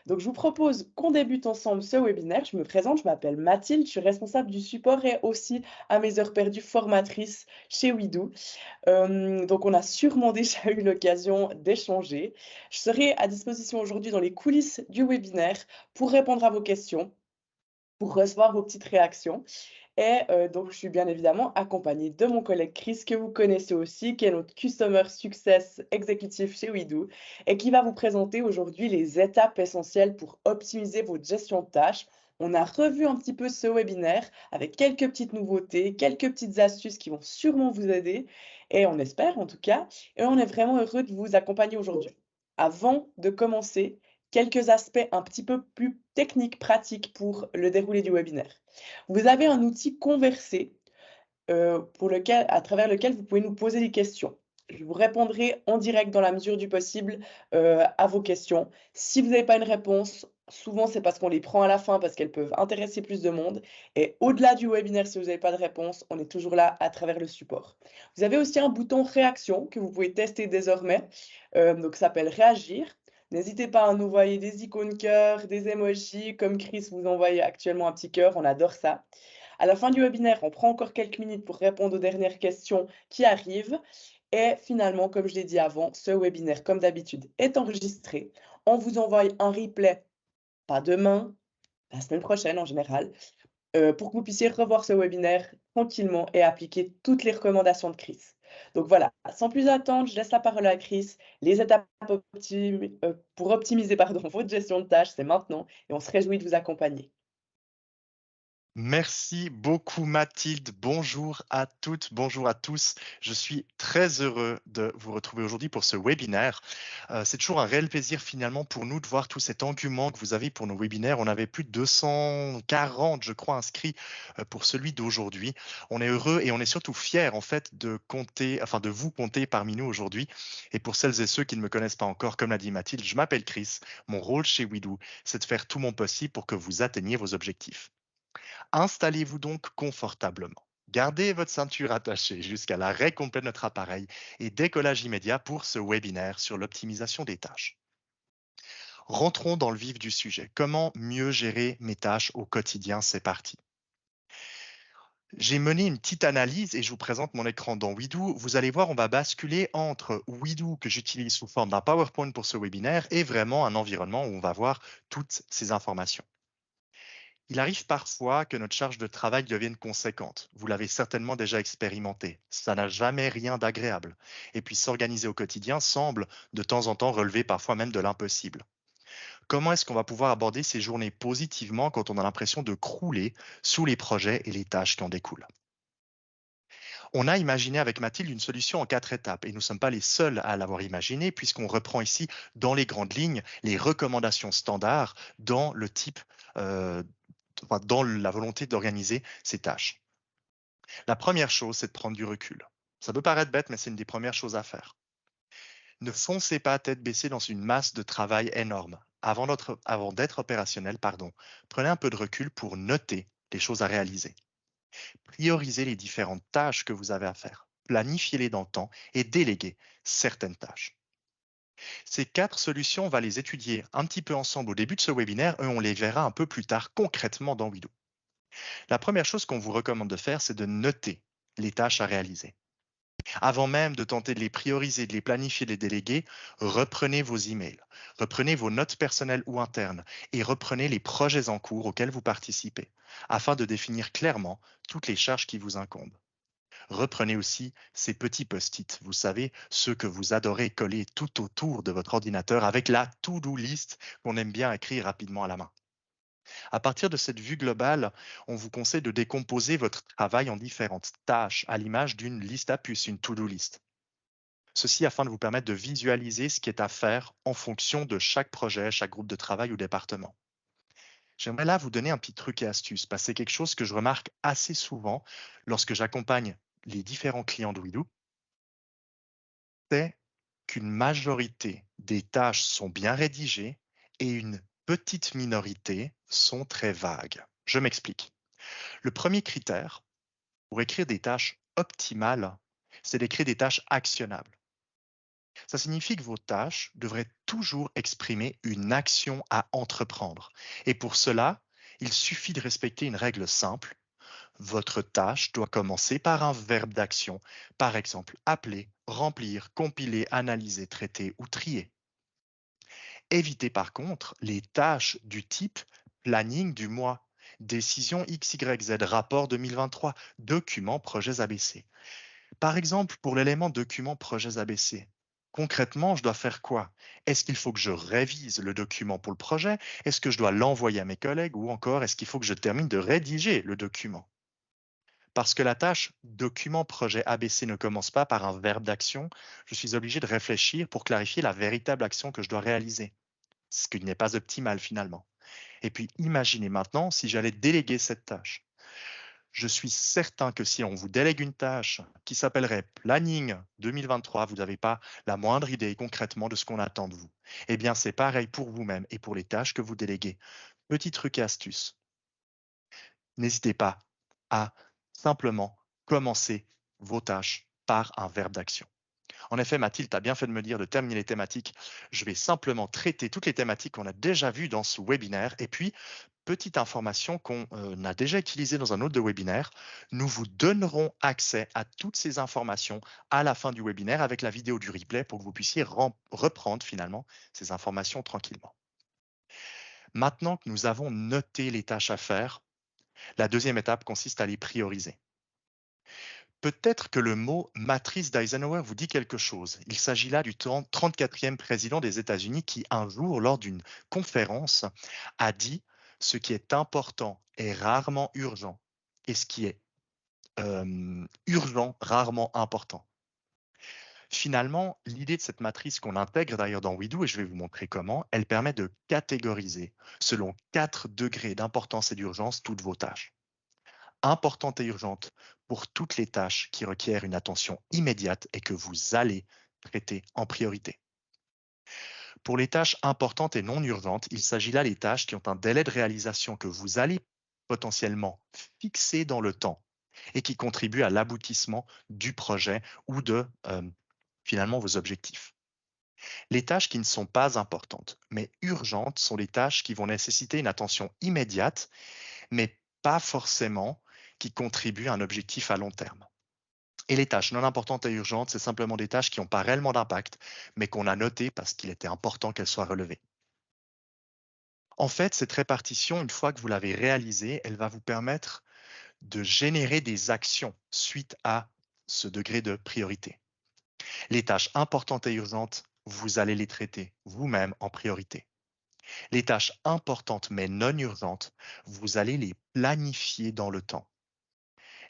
Donc, je vous propose qu'on débute ensemble ce webinaire. Je me présente, je m'appelle Mathilde, je suis responsable du support et aussi à mes heures perdues formatrice chez Widoo. Donc, on a sûrement déjà eu l'occasion d'échanger. Je serai à disposition aujourd'hui dans les coulisses du webinaire pour répondre à vos questions, pour recevoir vos petites réactions. Et donc je suis bien évidemment accompagnée de mon collègue Chris, que vous connaissez aussi, qui est notre Customer Success Executive chez Widoo et qui va vous présenter aujourd'hui les étapes essentielles pour optimiser votre gestion de tâches. On a revu un petit peu ce webinaire avec quelques petites nouveautés, quelques petites astuces qui vont sûrement vous aider et on espère en tout cas et on est vraiment heureux de vous accompagner aujourd'hui. Avant de commencer, quelques aspects un petit peu plus techniques, pratiques pour le déroulé du webinaire. Vous avez un outil Converser, pour lequel à travers lequel vous pouvez nous poser des questions. Je vous répondrai en direct dans la mesure du possible, à vos questions. Si vous n'avez pas une réponse, souvent c'est parce qu'on les prend à la fin, parce qu'elles peuvent intéresser plus de monde et au-delà du webinaire, si vous n'avez pas de réponse, on est toujours là à travers le support. Vous avez aussi un bouton réaction que vous pouvez tester désormais, donc ça s'appelle réagir. N'hésitez pas à nous envoyer des icônes cœur, des emojis comme Chris vous envoie actuellement un petit cœur, on adore ça. À la fin du webinaire, on prend encore quelques minutes pour répondre aux dernières questions qui arrivent. Et finalement, comme je l'ai dit avant, ce webinaire, comme d'habitude, est enregistré. On vous envoie un replay, pas demain, la semaine prochaine en général, pour que vous puissiez revoir ce webinaire tranquillement et appliquer toutes les recommandations de Chris. Donc voilà, sans plus attendre, je laisse la parole à Chris. Les étapes pour optimiser pardon, votre gestion de tâches, c'est maintenant et on se réjouit de vous accompagner. Merci beaucoup Mathilde. Bonjour à toutes, bonjour à tous. Je suis très heureux de vous retrouver aujourd'hui pour ce webinaire. C'est toujours un réel plaisir finalement pour nous de voir tout cet engouement que vous avez pour nos webinaires. On avait plus de 240, je crois, inscrits pour celui d'aujourd'hui. On est heureux et on est surtout fiers en fait de compter, enfin de vous compter parmi nous aujourd'hui. Et pour celles et ceux qui ne me connaissent pas encore, comme l'a dit Mathilde, je m'appelle Chris. Mon rôle chez Widoo, c'est de faire tout mon possible pour que vous atteigniez vos objectifs. Installez-vous donc confortablement. Gardez votre ceinture attachée jusqu'à l'arrêt complet de notre appareil et décollage immédiat pour ce webinaire sur l'optimisation des tâches. Rentrons dans le vif du sujet. Comment mieux gérer mes tâches au quotidien? C'est parti. J'ai mené une petite analyse et je vous présente mon écran dans Widoo. Vous allez voir, on va basculer entre Widoo que j'utilise sous forme d'un PowerPoint pour ce webinaire et vraiment un environnement où on va voir toutes ces informations. Il arrive parfois que notre charge de travail devienne conséquente. Vous l'avez certainement déjà expérimenté. Ça n'a jamais rien d'agréable. Et puis s'organiser au quotidien semble de temps en temps relever parfois même de l'impossible. Comment est-ce qu'on va pouvoir aborder ces journées positivement quand on a l'impression de crouler sous les projets et les tâches qui en découlent? On a imaginé avec Mathilde une solution en 4 étapes et nous ne sommes pas les seuls à l'avoir imaginé puisqu'on reprend ici dans les grandes lignes les recommandations standards dans le type enfin, dans la volonté d'organiser ces tâches. La première chose, c'est de prendre du recul. Ça peut paraître bête, mais c'est une des premières choses à faire. Ne foncez pas tête baissée dans une masse de travail énorme. Avant d'être opérationnel, pardon, prenez un peu de recul pour noter les choses à réaliser. Priorisez les différentes tâches que vous avez à faire. Planifiez-les dans le temps et déléguez certaines tâches. Ces 4 solutions, on va les étudier un petit peu ensemble au début de ce webinaire et on les verra un peu plus tard concrètement dans Wido. La première chose qu'on vous recommande de faire, c'est de noter les tâches à réaliser. Avant même de tenter de les prioriser, de les planifier, de les déléguer, reprenez vos emails, reprenez vos notes personnelles ou internes et reprenez les projets en cours auxquels vous participez, afin de définir clairement toutes les charges qui vous incombent. Reprenez aussi ces petits post-it, vous savez, ceux que vous adorez coller tout autour de votre ordinateur avec la to-do list qu'on aime bien écrire rapidement à la main. À partir de cette vue globale, on vous conseille de décomposer votre travail en différentes tâches à l'image d'une liste à puces, une to-do list. Ceci afin de vous permettre de visualiser ce qui est à faire en fonction de chaque projet, chaque groupe de travail ou département. J'aimerais là vous donner un petit truc et astuce, parce que c'est quelque chose que je remarque assez souvent lorsque j'accompagne les différents clients de Wido, c'est qu'une majorité des tâches sont bien rédigées et une petite minorité sont très vagues. Je m'explique. Le premier critère pour écrire des tâches optimales, c'est d'écrire des tâches actionnables. Ça signifie que vos tâches devraient toujours exprimer une action à entreprendre. Et pour cela, il suffit de respecter une règle simple. Votre tâche doit commencer par un verbe d'action, par exemple appeler, remplir, compiler, analyser, traiter ou trier. Évitez par contre les tâches du type planning du mois, décision XYZ, rapport 2023, documents projets ABC. Par exemple, pour l'élément document projets ABC, concrètement, je dois faire quoi? Est-ce qu'il faut que je révise le document pour le projet? Est-ce que je dois l'envoyer à mes collègues? Ou encore, est-ce qu'il faut que je termine de rédiger le document? Parce que la tâche document projet ABC ne commence pas par un verbe d'action, je suis obligé de réfléchir pour clarifier la véritable action que je dois réaliser, ce qui n'est pas optimal finalement. Et puis imaginez maintenant si j'allais déléguer cette tâche. Je suis certain que si on vous délègue une tâche qui s'appellerait Planning 2023, vous n'avez pas la moindre idée concrètement de ce qu'on attend de vous. Eh bien, c'est pareil pour vous-même et pour les tâches que vous déléguez. Petit truc et astuce, n'hésitez pas à simplement commencer vos tâches par un verbe d'action. En effet, Mathilde, tu as bien fait de me dire de terminer les thématiques. Je vais simplement traiter toutes les thématiques qu'on a déjà vues dans ce webinaire. Et puis, petite information qu'on a déjà utilisée dans un autre de webinaire, nous vous donnerons accès à toutes ces informations à la fin du webinaire avec la vidéo du replay pour que vous puissiez reprendre finalement ces informations tranquillement. Maintenant que nous avons noté les tâches à faire, la deuxième étape consiste à les prioriser. Peut-être que le mot matrice d'Eisenhower vous dit quelque chose. Il s'agit là du 34e président des États-Unis qui, un jour, lors d'une conférence, a dit: ce qui est important est rarement urgent et ce qui est urgent, rarement important. Finalement, l'idée de cette matrice qu'on intègre d'ailleurs dans WeDo, et je vais vous montrer comment, elle permet de catégoriser selon 4 degrés d'importance et d'urgence toutes vos tâches. Importante et urgente pour toutes les tâches qui requièrent une attention immédiate et que vous allez traiter en priorité. Pour les tâches importantes et non urgentes, il s'agit là des tâches qui ont un délai de réalisation que vous allez potentiellement fixer dans le temps et qui contribuent à l'aboutissement du projet ou de finalement vos objectifs. Les tâches qui ne sont pas importantes mais urgentes sont les tâches qui vont nécessiter une attention immédiate, mais pas forcément qui contribuent à un objectif à long terme. Et les tâches non importantes et urgentes, c'est simplement des tâches qui n'ont pas réellement d'impact, mais qu'on a notées parce qu'il était important qu'elles soient relevées. En fait, cette répartition, une fois que vous l'avez réalisée, elle va vous permettre de générer des actions suite à ce degré de priorité. Les tâches importantes et urgentes, vous allez les traiter vous-même en priorité. Les tâches importantes mais non urgentes, vous allez les planifier dans le temps.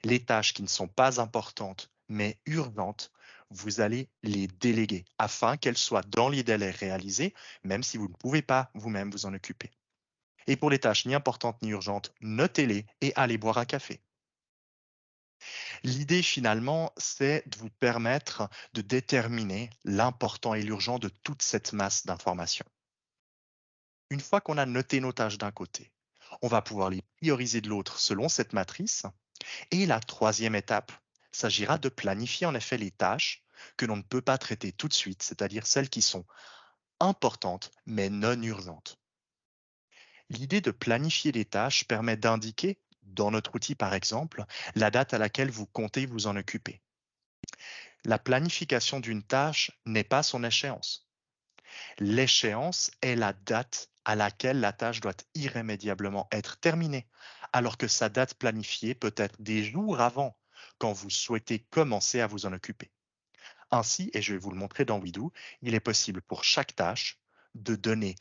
Les tâches qui ne sont pas importantes mais urgentes, vous allez les déléguer afin qu'elles soient dans les délais réalisés, même si vous ne pouvez pas vous-même vous en occuper. Et pour les tâches ni importantes ni urgentes, notez-les et allez boire un café. L'idée finalement, c'est de vous permettre de déterminer l'important et l'urgent de toute cette masse d'informations. Une fois qu'on a noté nos tâches d'un côté, on va pouvoir les prioriser de l'autre selon cette matrice. Et la troisième étape s'agira de planifier en effet les tâches que l'on ne peut pas traiter tout de suite, c'est-à-dire celles qui sont importantes mais non urgentes. L'idée de planifier les tâches permet d'indiquer, dans notre outil par exemple, la date à laquelle vous comptez vous en occuper. La planification d'une tâche n'est pas son échéance. L'échéance est la date à laquelle la tâche doit irrémédiablement être terminée, alors que sa date planifiée peut être des jours avant, quand vous souhaitez commencer à vous en occuper. Ainsi, et je vais vous le montrer dans WeDo, il est possible pour chaque tâche de donner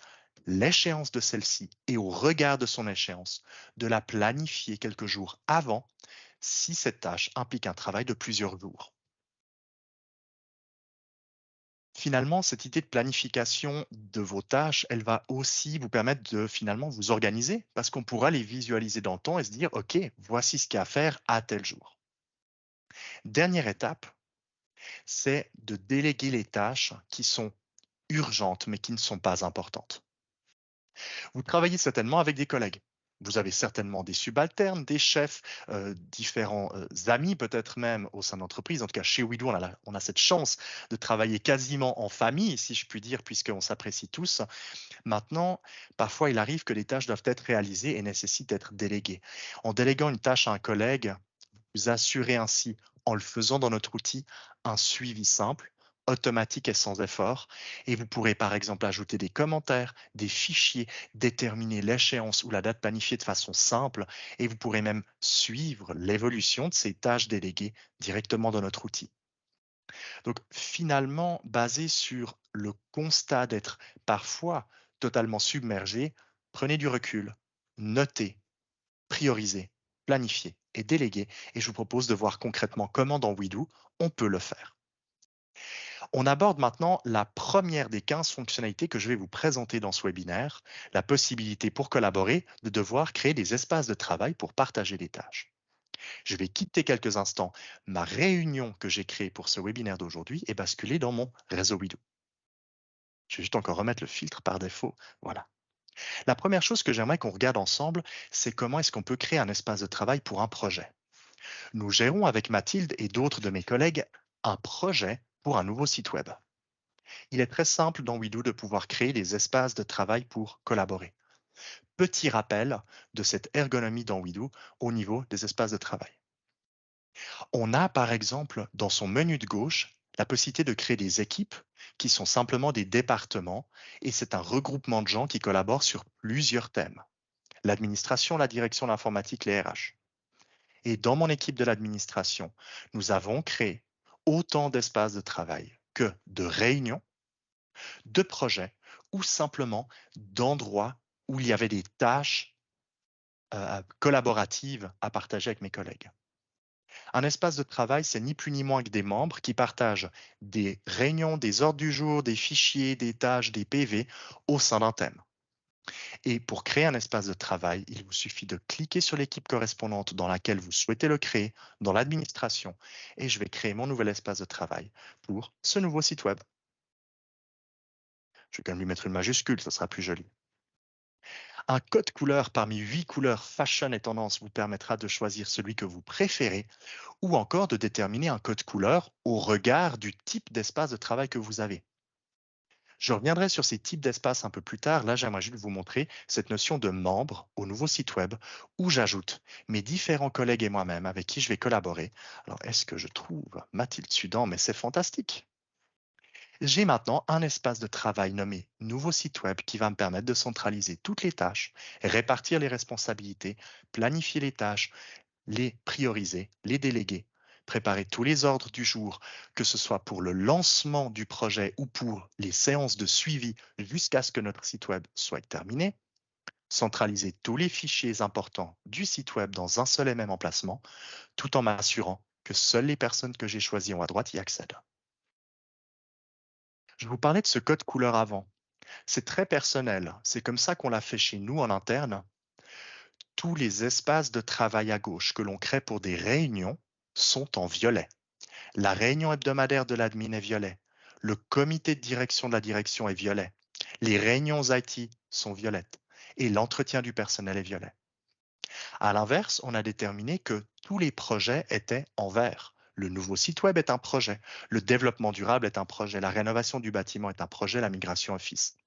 l'échéance de celle-ci et au regard de son échéance, de la planifier quelques jours avant si cette tâche implique un travail de plusieurs jours. Finalement, cette idée de planification de vos tâches, elle va aussi vous permettre de finalement vous organiser parce qu'on pourra les visualiser dans le temps et se dire, OK, voici ce qu'il y a à faire à tel jour. Dernière étape, c'est de déléguer les tâches qui sont urgentes mais qui ne sont pas importantes. Vous travaillez certainement avec des collègues. Vous avez certainement des subalternes, des chefs, différents amis peut-être même au sein de l'entreprise. En tout cas, chez Wido, on a cette chance de travailler quasiment en famille, si je puis dire, puisqu'on s'apprécie tous. Maintenant, parfois, il arrive que les tâches doivent être réalisées et nécessitent d'être déléguées. En déléguant une tâche à un collègue, vous assurez ainsi, en le faisant dans notre outil, un suivi simple, automatique et sans effort. Et vous pourrez par exemple ajouter des commentaires, des fichiers, déterminer l'échéance ou la date planifiée de façon simple. Et vous pourrez même suivre l'évolution de ces tâches déléguées directement dans notre outil. Donc finalement, basé sur le constat d'être parfois totalement submergé, prenez du recul, notez, prioriser, planifier et déléguer. Et je vous propose de voir concrètement comment dans WeDo, on peut le faire. On aborde maintenant la première des 15 fonctionnalités que je vais vous présenter dans ce webinaire, la possibilité pour collaborer de devoir créer des espaces de travail pour partager les tâches. Je vais quitter quelques instants ma réunion que j'ai créée pour ce webinaire d'aujourd'hui et basculer dans mon réseau WeDo. Je vais juste encore remettre le filtre par défaut. Voilà. La première chose que j'aimerais qu'on regarde ensemble, c'est comment est-ce qu'on peut créer un espace de travail pour un projet. Nous gérons avec Mathilde et d'autres de mes collègues un projet pour un nouveau site web. Il est très simple dans WeDo de pouvoir créer des espaces de travail pour collaborer. Petit rappel de cette ergonomie dans WeDo au niveau des espaces de travail. On a par exemple dans son menu de gauche la possibilité de créer des équipes qui sont simplement des départements et c'est un regroupement de gens qui collaborent sur plusieurs thèmes. L'administration, la direction, l'informatique, les RH. Et dans mon équipe de l'administration, nous avons créé autant d'espaces de travail que de réunions, de projets ou simplement d'endroits où il y avait des tâches collaboratives à partager avec mes collègues. Un espace de travail, c'est ni plus ni moins que des membres qui partagent des réunions, des ordres du jour, des fichiers, des tâches, des PV au sein d'un thème. Et pour créer un espace de travail, il vous suffit de cliquer sur l'équipe correspondante dans laquelle vous souhaitez le créer, dans l'administration, et je vais créer mon nouvel espace de travail pour ce nouveau site web. Je vais quand même lui mettre une majuscule, ça sera plus joli. Un code couleur parmi 8 couleurs fashion et tendance vous permettra de choisir celui que vous préférez ou encore de déterminer un code couleur au regard du type d'espace de travail que vous avez. Je reviendrai sur ces types d'espaces un peu plus tard. Là, j'aimerais juste vous montrer cette notion de membre au nouveau site web où j'ajoute mes différents collègues et moi-même avec qui je vais collaborer. Alors, est-ce que je trouve Mathilde Sudan? Mais c'est fantastique. J'ai maintenant un espace de travail nommé Nouveau site web qui va me permettre de centraliser toutes les tâches, répartir les responsabilités, planifier les tâches, les prioriser, les déléguer, préparer tous les ordres du jour, que ce soit pour le lancement du projet ou pour les séances de suivi jusqu'à ce que notre site web soit terminé, centraliser tous les fichiers importants du site web dans un seul et même emplacement, tout en m'assurant que seules les personnes que j'ai choisies en haut à droite y accèdent. Je vous parlais de ce code couleur avant. C'est très personnel. C'est comme ça qu'on l'a fait chez nous en interne. Tous les espaces de travail à gauche que l'on crée pour des réunions sont en violet. La réunion hebdomadaire de l'admin est violet. Le comité de direction de la direction est violet. Les réunions IT sont violettes. Et l'entretien du personnel est violet. À l'inverse, on a déterminé que tous les projets étaient en vert. Le nouveau site web est un projet. Le développement durable est un projet. La rénovation du bâtiment est un projet. La migration Office.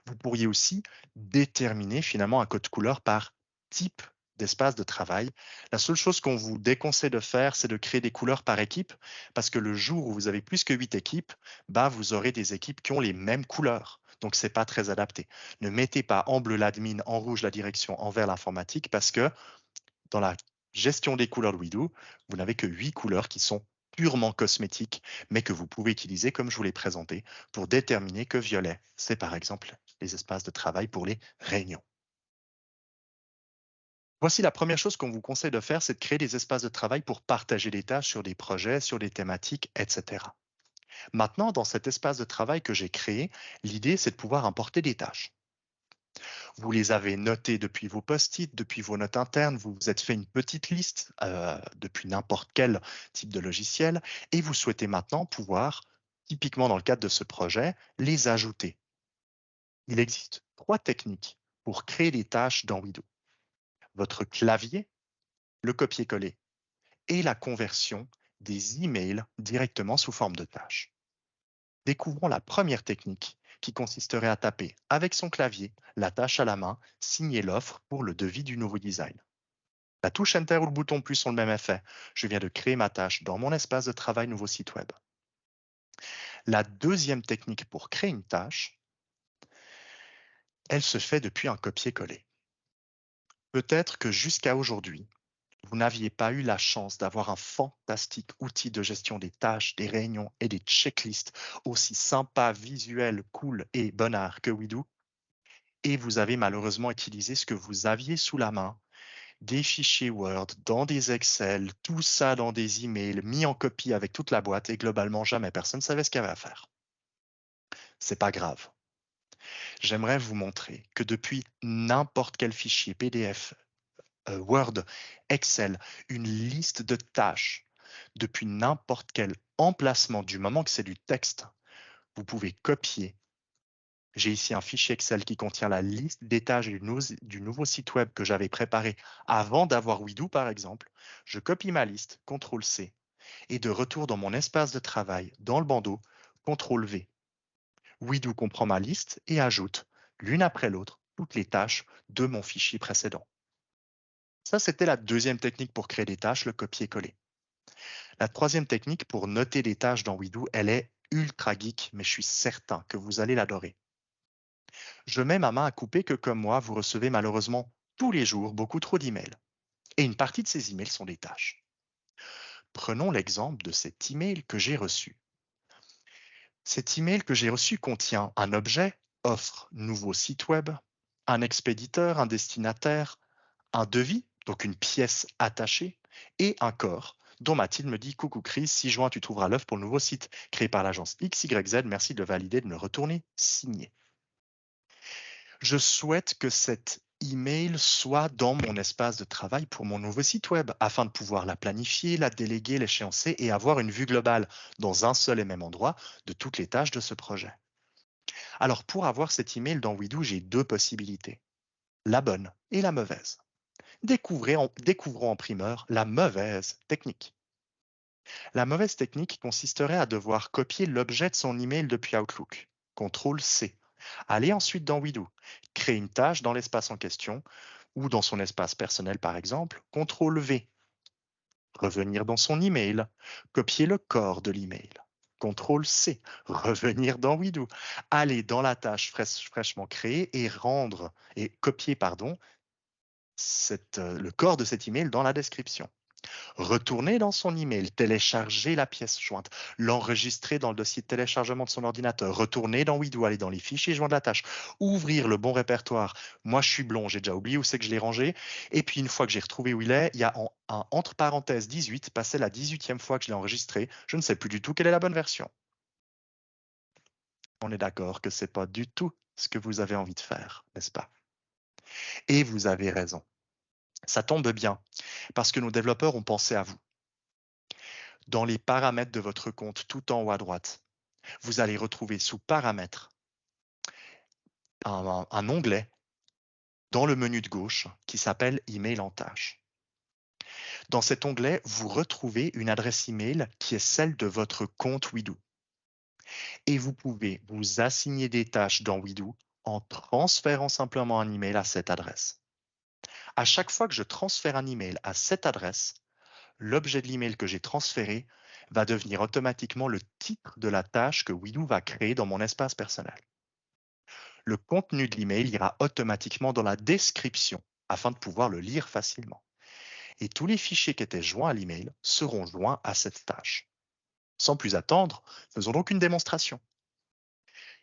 Vous pourriez aussi déterminer finalement un code couleur par type d'espace de travail. La seule chose qu'on vous déconseille de faire, c'est de créer des couleurs par équipe, parce que le jour où vous avez plus que 8 équipes, bah, vous aurez des équipes qui ont les mêmes couleurs. Donc, ce n'est pas très adapté. Ne mettez pas en bleu l'admin, en rouge la direction, en vert l'informatique, parce que dans la gestion des couleurs de WeDo, vous n'avez que 8 couleurs qui sont purement cosmétiques, mais que vous pouvez utiliser comme je vous l'ai présenté pour déterminer que violet, c'est par exemple les espaces de travail pour les réunions. Voici la première chose qu'on vous conseille de faire, c'est de créer des espaces de travail pour partager des tâches sur des projets, sur des thématiques, etc. Maintenant, dans cet espace de travail que j'ai créé, l'idée, c'est de pouvoir importer des tâches. Vous les avez notées depuis vos post-it, depuis vos notes internes, vous vous êtes fait une petite liste depuis n'importe quel type de logiciel et vous souhaitez maintenant pouvoir, typiquement dans le cadre de ce projet, les ajouter. Il existe 3 techniques pour créer des tâches dans WeDo. votre clavier, le copier-coller et la conversion des emails directement sous forme de tâches. Découvrons la première technique qui consisterait à taper avec son clavier la tâche à la main, signer l'offre pour le devis du nouveau design. La touche Enter ou le bouton plus ont le même effet. Je viens de créer ma tâche dans mon espace de travail nouveau site web. La deuxième technique pour créer une tâche, elle se fait depuis un copier-coller. Peut-être que jusqu'à aujourd'hui, vous n'aviez pas eu la chance d'avoir un fantastique outil de gestion des tâches, des réunions et des checklists aussi sympa, visuel, cool et bonnard que Wido, et vous avez malheureusement utilisé ce que vous aviez sous la main, des fichiers Word, dans des Excel, tout ça dans des emails, mis en copie avec toute la boîte et globalement jamais personne ne savait ce qu'il y avait à faire. C'est pas grave. J'aimerais vous montrer que depuis n'importe quel fichier PDF, Word, Excel, une liste de tâches, depuis n'importe quel emplacement, du moment que c'est du texte, vous pouvez copier. J'ai ici un fichier Excel qui contient la liste des tâches du nouveau site web que j'avais préparé avant d'avoir Wido, par exemple. Je copie ma liste, CTRL-C, et de retour dans mon espace de travail, dans le bandeau, CTRL-V. Wido comprend ma liste et ajoute, l'une après l'autre, toutes les tâches de mon fichier précédent. Ça, c'était la deuxième technique pour créer des tâches, le copier-coller. La troisième technique pour noter des tâches dans Wido, elle est ultra geek, mais je suis certain que vous allez l'adorer. Je mets ma main à couper que, comme moi, vous recevez malheureusement tous les jours beaucoup trop d'emails. Et une partie de ces emails sont des tâches. Prenons l'exemple de cet email que j'ai reçu. Cet email que j'ai reçu contient un objet, offre nouveau site web, un expéditeur, un destinataire, un devis, donc une pièce attachée, et un corps dont Mathilde me dit: Coucou Chris, 6 juin, tu trouveras l'œuvre pour le nouveau site créé par l'agence XYZ. Merci de le valider, de me le retourner signé. Je souhaite que cet email soit dans mon espace de travail pour mon nouveau site web afin de pouvoir la planifier, la déléguer, l'échéancer et avoir une vue globale dans un seul et même endroit de toutes les tâches de ce projet. Alors pour avoir cet email dans Wido, j'ai deux possibilités, la bonne et la mauvaise. Découvrons en primeur la mauvaise technique. La mauvaise technique consisterait à devoir copier l'objet de son email depuis Outlook. CTRL-C. Aller ensuite dans Wido, créer une tâche dans l'espace en question ou dans son espace personnel par exemple, CTRL-V. Revenir dans son email, copier le corps de l'email. CTRL-C, revenir dans Wido, aller dans la tâche fraîchement créée et copier le corps de cet email dans la description. Retourner dans son email, télécharger la pièce jointe, l'enregistrer dans le dossier de téléchargement de son ordinateur, retourner dans Wido, aller dans les fichiers joints de la tâche, ouvrir le bon répertoire. Moi, je suis blond, j'ai déjà oublié où c'est que je l'ai rangé. Et puis, une fois que j'ai retrouvé où il est, il y a un entre parenthèses 18, passé la 18e fois que je l'ai enregistré. Je ne sais plus du tout quelle est la bonne version. On est d'accord que c'est pas du tout ce que vous avez envie de faire, n'est-ce pas? Et vous avez raison. Ça tombe bien, parce que nos développeurs ont pensé à vous. Dans les paramètres de votre compte, tout en haut à droite, vous allez retrouver sous Paramètres un onglet dans le menu de gauche qui s'appelle Email en tâche. Dans cet onglet, vous retrouvez une adresse email qui est celle de votre compte Wido. Et vous pouvez vous assigner des tâches dans Wido en transférant simplement un email à cette adresse. À chaque fois que je transfère un email à cette adresse, l'objet de l'email que j'ai transféré va devenir automatiquement le titre de la tâche que Wido va créer dans mon espace personnel. Le contenu de l'email ira automatiquement dans la description afin de pouvoir le lire facilement. Et tous les fichiers qui étaient joints à l'email seront joints à cette tâche. Sans plus attendre, faisons donc une démonstration.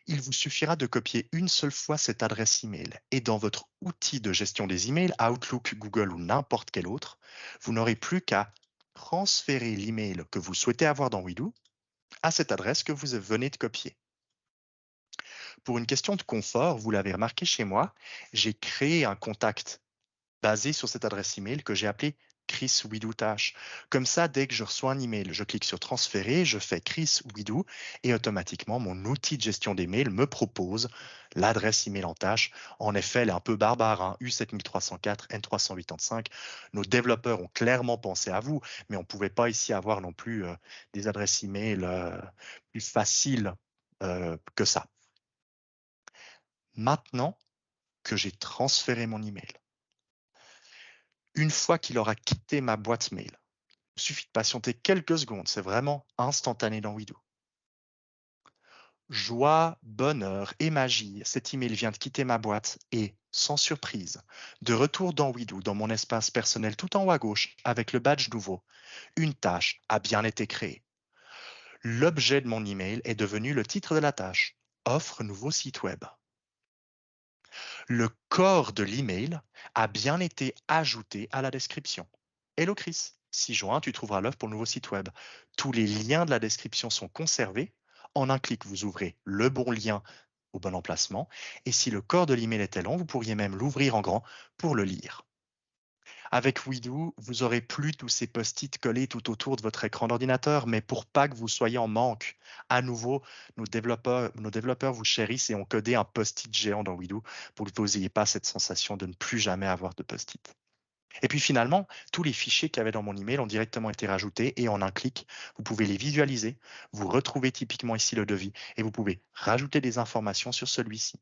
Il vous suffira de copier une seule fois cette adresse email et dans votre outil de gestion des emails, Outlook, Google ou n'importe quel autre, vous n'aurez plus qu'à transférer l'email que vous souhaitez avoir dans Wido à cette adresse que vous venez de copier. Pour une question de confort, vous l'avez remarqué chez moi, j'ai créé un contact basé sur cette adresse email que j'ai appelé Chris Widou tâche. Comme ça, dès que je reçois un email, je clique sur transférer, je fais Chris Widou et automatiquement, mon outil de gestion des mails me propose l'adresse email en tâche. En effet, elle est un peu barbare, hein, U7304, N385. Nos développeurs ont clairement pensé à vous, mais on ne pouvait pas ici avoir non plus des adresses email plus faciles que ça. Maintenant que j'ai transféré mon email, une fois qu'il aura quitté ma boîte mail, il suffit de patienter quelques secondes, c'est vraiment instantané dans Widoo. Joie, bonheur et magie, cet email vient de quitter ma boîte et, sans surprise, de retour dans Widoo, dans mon espace personnel tout en haut à gauche, avec le badge nouveau, une tâche a bien été créée. L'objet de mon email est devenu le titre de la tâche, offre nouveau site web. Le corps de l'email a bien été ajouté à la description. Hello Chris, 6 juin, tu trouveras l'offre pour le nouveau site web. Tous les liens de la description sont conservés. En un clic, vous ouvrez le bon lien au bon emplacement. Et si le corps de l'email était long, vous pourriez même l'ouvrir en grand pour le lire. Avec Widoo, vous aurez plus tous ces post-it collés tout autour de votre écran d'ordinateur, mais pour pas que vous soyez en manque, à nouveau, nos développeurs vous chérissent et ont codé un post-it géant dans Widoo pour que vous n'ayez pas cette sensation de ne plus jamais avoir de post-it. Et puis finalement, tous les fichiers qu'il y avait dans mon email ont directement été rajoutés et en un clic, vous pouvez les visualiser. Vous retrouvez typiquement ici le devis et vous pouvez rajouter des informations sur celui-ci.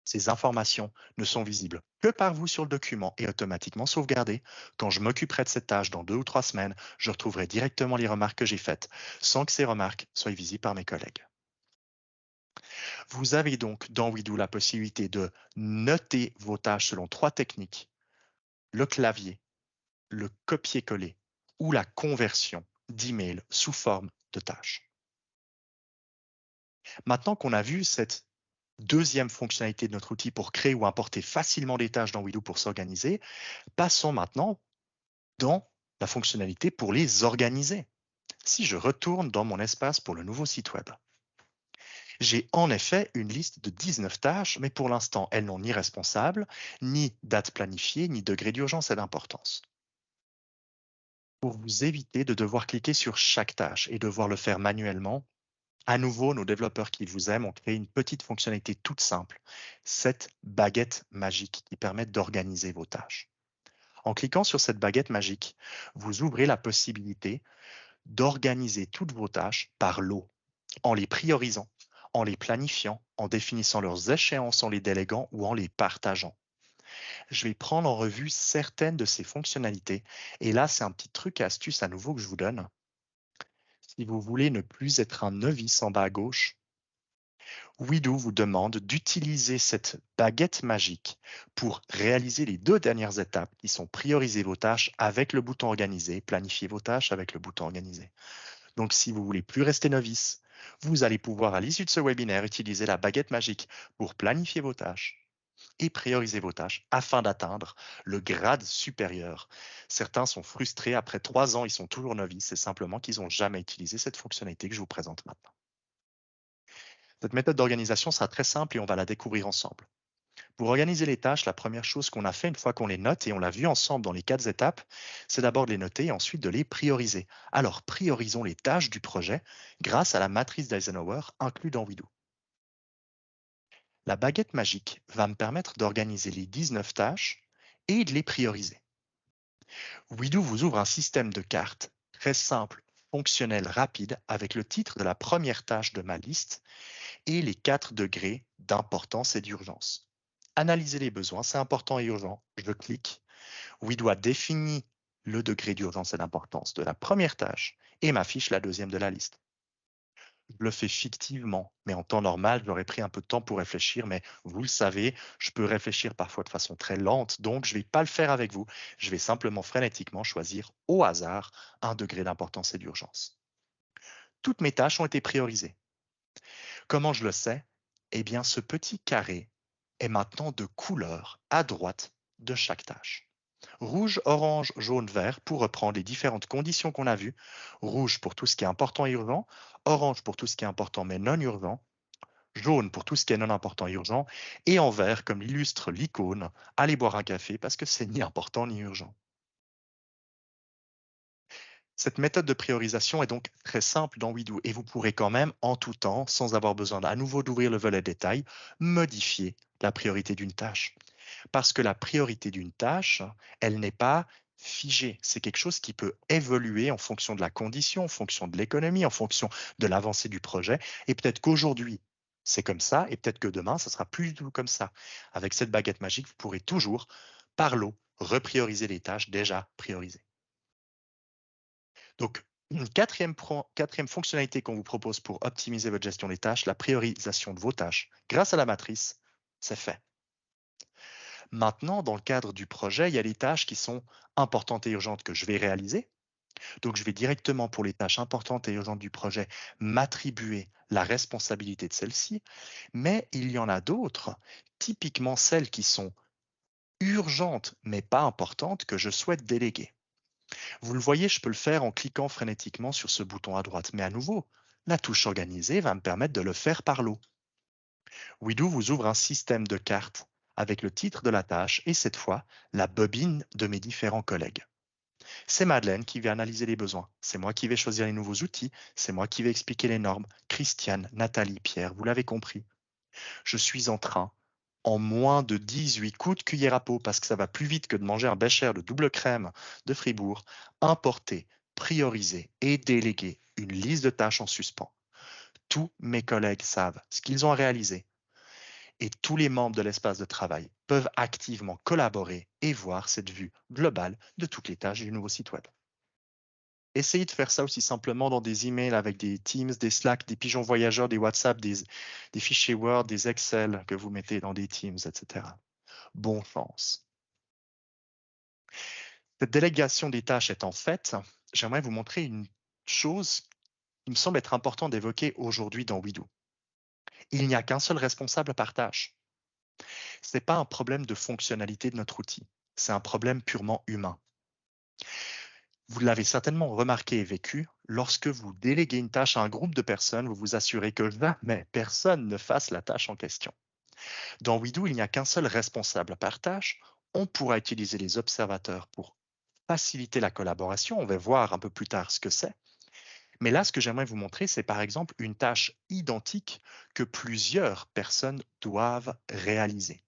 Ces informations ne sont visibles que par vous sur le document et automatiquement sauvegardées. Quand je m'occuperai de cette tâche dans 2 ou 3 semaines, je retrouverai directement les remarques que j'ai faites sans que ces remarques soient visibles par mes collègues. Vous avez donc dans Widoo la possibilité de noter vos tâches selon 3 techniques: le clavier, le copier-coller ou la conversion d'email sous forme de tâches. Maintenant qu'on a vu cette deuxième fonctionnalité de notre outil pour créer ou importer facilement des tâches dans Widoo pour s'organiser, passons maintenant dans la fonctionnalité pour les organiser. Si je retourne dans mon espace pour le nouveau site web, j'ai en effet une liste de 19 tâches, mais pour l'instant, elles n'ont ni responsable, ni date planifiée, ni degré d'urgence et d'importance. Pour vous éviter de devoir cliquer sur chaque tâche et devoir le faire manuellement, à nouveau, nos développeurs qui vous aiment ont créé une petite fonctionnalité toute simple, cette baguette magique qui permet d'organiser vos tâches. En cliquant sur cette baguette magique, vous ouvrez la possibilité d'organiser toutes vos tâches par lot, en les priorisant, en les planifiant, en définissant leurs échéances, en les déléguant ou en les partageant. Je vais prendre en revue certaines de ces fonctionnalités. Et là, c'est un petit truc et astuce à nouveau que je vous donne. Si vous voulez ne plus être un novice en bas à gauche, Widoo vous demande d'utiliser cette baguette magique pour réaliser les 2 dernières étapes qui sont prioriser vos tâches avec le bouton organiser, planifier vos tâches avec le bouton organiser. Donc, si vous voulez plus rester novice, vous allez pouvoir, à l'issue de ce webinaire, utiliser la baguette magique pour planifier vos tâches et prioriser vos tâches afin d'atteindre le grade supérieur. Certains sont frustrés, après 3 ans, ils sont toujours novices, c'est simplement qu'ils n'ont jamais utilisé cette fonctionnalité que je vous présente maintenant. Cette méthode d'organisation sera très simple et on va la découvrir ensemble. Pour organiser les tâches, la première chose qu'on a fait une fois qu'on les note, et on l'a vu ensemble dans les 4 étapes, c'est d'abord de les noter et ensuite de les prioriser. Alors priorisons les tâches du projet grâce à la matrice d'Eisenhower inclue dans Widoo. La baguette magique va me permettre d'organiser les 19 tâches et de les prioriser. Widoo vous ouvre un système de cartes très simple, fonctionnel, rapide, avec le titre de la première tâche de ma liste et les 4 degrés d'importance et d'urgence. Analyser les besoins, c'est important et urgent. Je clique. Widoo a défini le degré d'urgence et d'importance de la première tâche et m'affiche la deuxième de la liste. Je le fais fictivement, mais en temps normal, j'aurais pris un peu de temps pour réfléchir, mais vous le savez, je peux réfléchir parfois de façon très lente, donc je ne vais pas le faire avec vous. Je vais simplement frénétiquement choisir au hasard un degré d'importance et d'urgence. Toutes mes tâches ont été priorisées. Comment je le sais? Eh bien, ce petit carré est maintenant de couleur à droite de chaque tâche. Rouge, orange, jaune, vert pour reprendre les différentes conditions qu'on a vues. Rouge pour tout ce qui est important et urgent, orange pour tout ce qui est important mais non urgent, jaune pour tout ce qui est non important et urgent, et en vert, comme l'illustre l'icône, allez boire un café parce que c'est ni important ni urgent. Cette méthode de priorisation est donc très simple dans Wedo et vous pourrez quand même, en tout temps, sans avoir besoin à nouveau d'ouvrir le volet détail, modifier la priorité d'une tâche. Parce que la priorité d'une tâche, elle n'est pas figée. C'est quelque chose qui peut évoluer en fonction de la condition, en fonction de l'économie, en fonction de l'avancée du projet. Et peut-être qu'aujourd'hui, c'est comme ça, et peut-être que demain, ça sera plus du tout comme ça. Avec cette baguette magique, vous pourrez toujours, par lot, reprioriser les tâches déjà priorisées. Donc, une quatrième fonctionnalité qu'on vous propose pour optimiser votre gestion des tâches, la priorisation de vos tâches. Grâce à la matrice, c'est fait. Maintenant, dans le cadre du projet, il y a les tâches qui sont importantes et urgentes que je vais réaliser. Donc, je vais directement, pour les tâches importantes et urgentes du projet, m'attribuer la responsabilité de celles-ci. Mais il y en a d'autres, typiquement celles qui sont urgentes mais pas importantes, que je souhaite déléguer. Vous le voyez, je peux le faire en cliquant frénétiquement sur ce bouton à droite. Mais à nouveau, la touche organiser va me permettre de le faire par lot. Wido vous ouvre un système de cartes avec le titre de la tâche et cette fois, la bobine de mes différents collègues. C'est Madeleine qui va analyser les besoins. C'est moi qui vais choisir les nouveaux outils. C'est moi qui vais expliquer les normes. Christiane, Nathalie, Pierre, vous l'avez compris. Je suis en train, en moins de 18 coups de cuillère à peau, parce que ça va plus vite que de manger un bécher de double crème de Fribourg, importer, prioriser et déléguer une liste de tâches en suspens. Tous mes collègues savent ce qu'ils ont à réaliser et tous les membres de l'espace de travail peuvent activement collaborer et voir cette vue globale de toutes les tâches du nouveau site web. Essayez de faire ça aussi simplement dans des emails avec des Teams, des Slack, des pigeons voyageurs, des WhatsApp, des fichiers Word, des Excel que vous mettez dans des Teams, etc. Bon chance. Cette délégation des tâches étant faite, j'aimerais vous montrer une chose qui me semble être important d'évoquer aujourd'hui dans Wido. Il n'y a qu'un seul responsable par tâche. Ce n'est pas un problème de fonctionnalité de notre outil, c'est un problème purement humain. Vous l'avez certainement remarqué et vécu, lorsque vous déléguez une tâche à un groupe de personnes, vous vous assurez que jamais personne ne fasse la tâche en question. Dans Wido, il n'y a qu'un seul responsable par tâche. On pourra utiliser les observateurs pour faciliter la collaboration. On va voir un peu plus tard ce que c'est. Mais là, ce que j'aimerais vous montrer, c'est par exemple une tâche identique que plusieurs personnes doivent réaliser.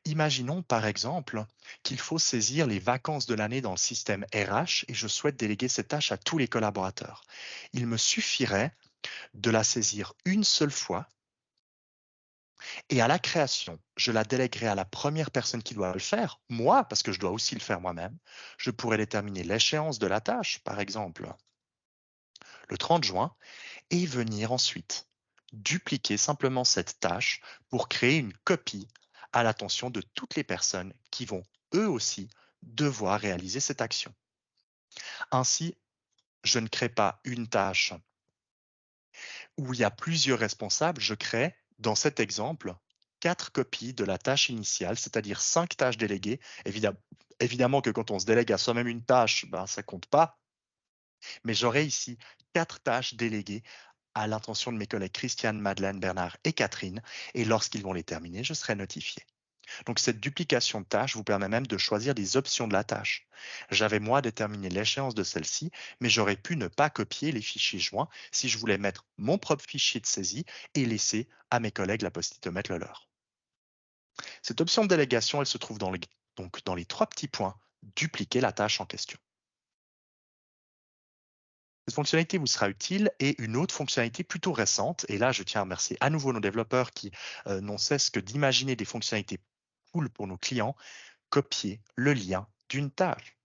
Imaginons par exemple qu'il faut saisir les vacances de l'année dans le système RH et je souhaite déléguer cette tâche à tous les collaborateurs. Il me suffirait de la saisir une seule fois et à la création, je la délèguerai à la première personne qui doit le faire, moi, parce que je dois aussi le faire moi-même. Je pourrais déterminer l'échéance de la tâche, par exemple le 30 juin, et venir ensuite dupliquer simplement cette tâche pour créer une copie à l'attention de toutes les personnes qui vont eux aussi devoir réaliser cette action. Ainsi, je ne crée pas une tâche où il y a plusieurs responsables, je crée, dans cet exemple, 4 copies de la tâche initiale, c'est-à-dire 5 tâches déléguées. Évidemment que quand on se délègue à soi-même une tâche, ben, ça ne compte pas, mais j'aurai ici 4 tâches déléguées à l'intention de mes collègues Christiane, Madeleine, Bernard et Catherine, et lorsqu'ils vont les terminer, je serai notifié. Donc cette duplication de tâches vous permet même de choisir des options de la tâche. J'avais moi déterminé l'échéance de celle-ci, mais j'aurais pu ne pas copier les fichiers joints si je voulais mettre mon propre fichier de saisie et laisser à mes collègues la possibilité de mettre le leur. Cette option de délégation, elle se trouve donc dans les 3 petits points, dupliquer la tâche en question. Cette fonctionnalité vous sera utile et une autre fonctionnalité plutôt récente, et là je tiens à remercier à nouveau nos développeurs qui n'ont cesse que d'imaginer des fonctionnalités cool pour nos clients, copier le lien d'une tâche.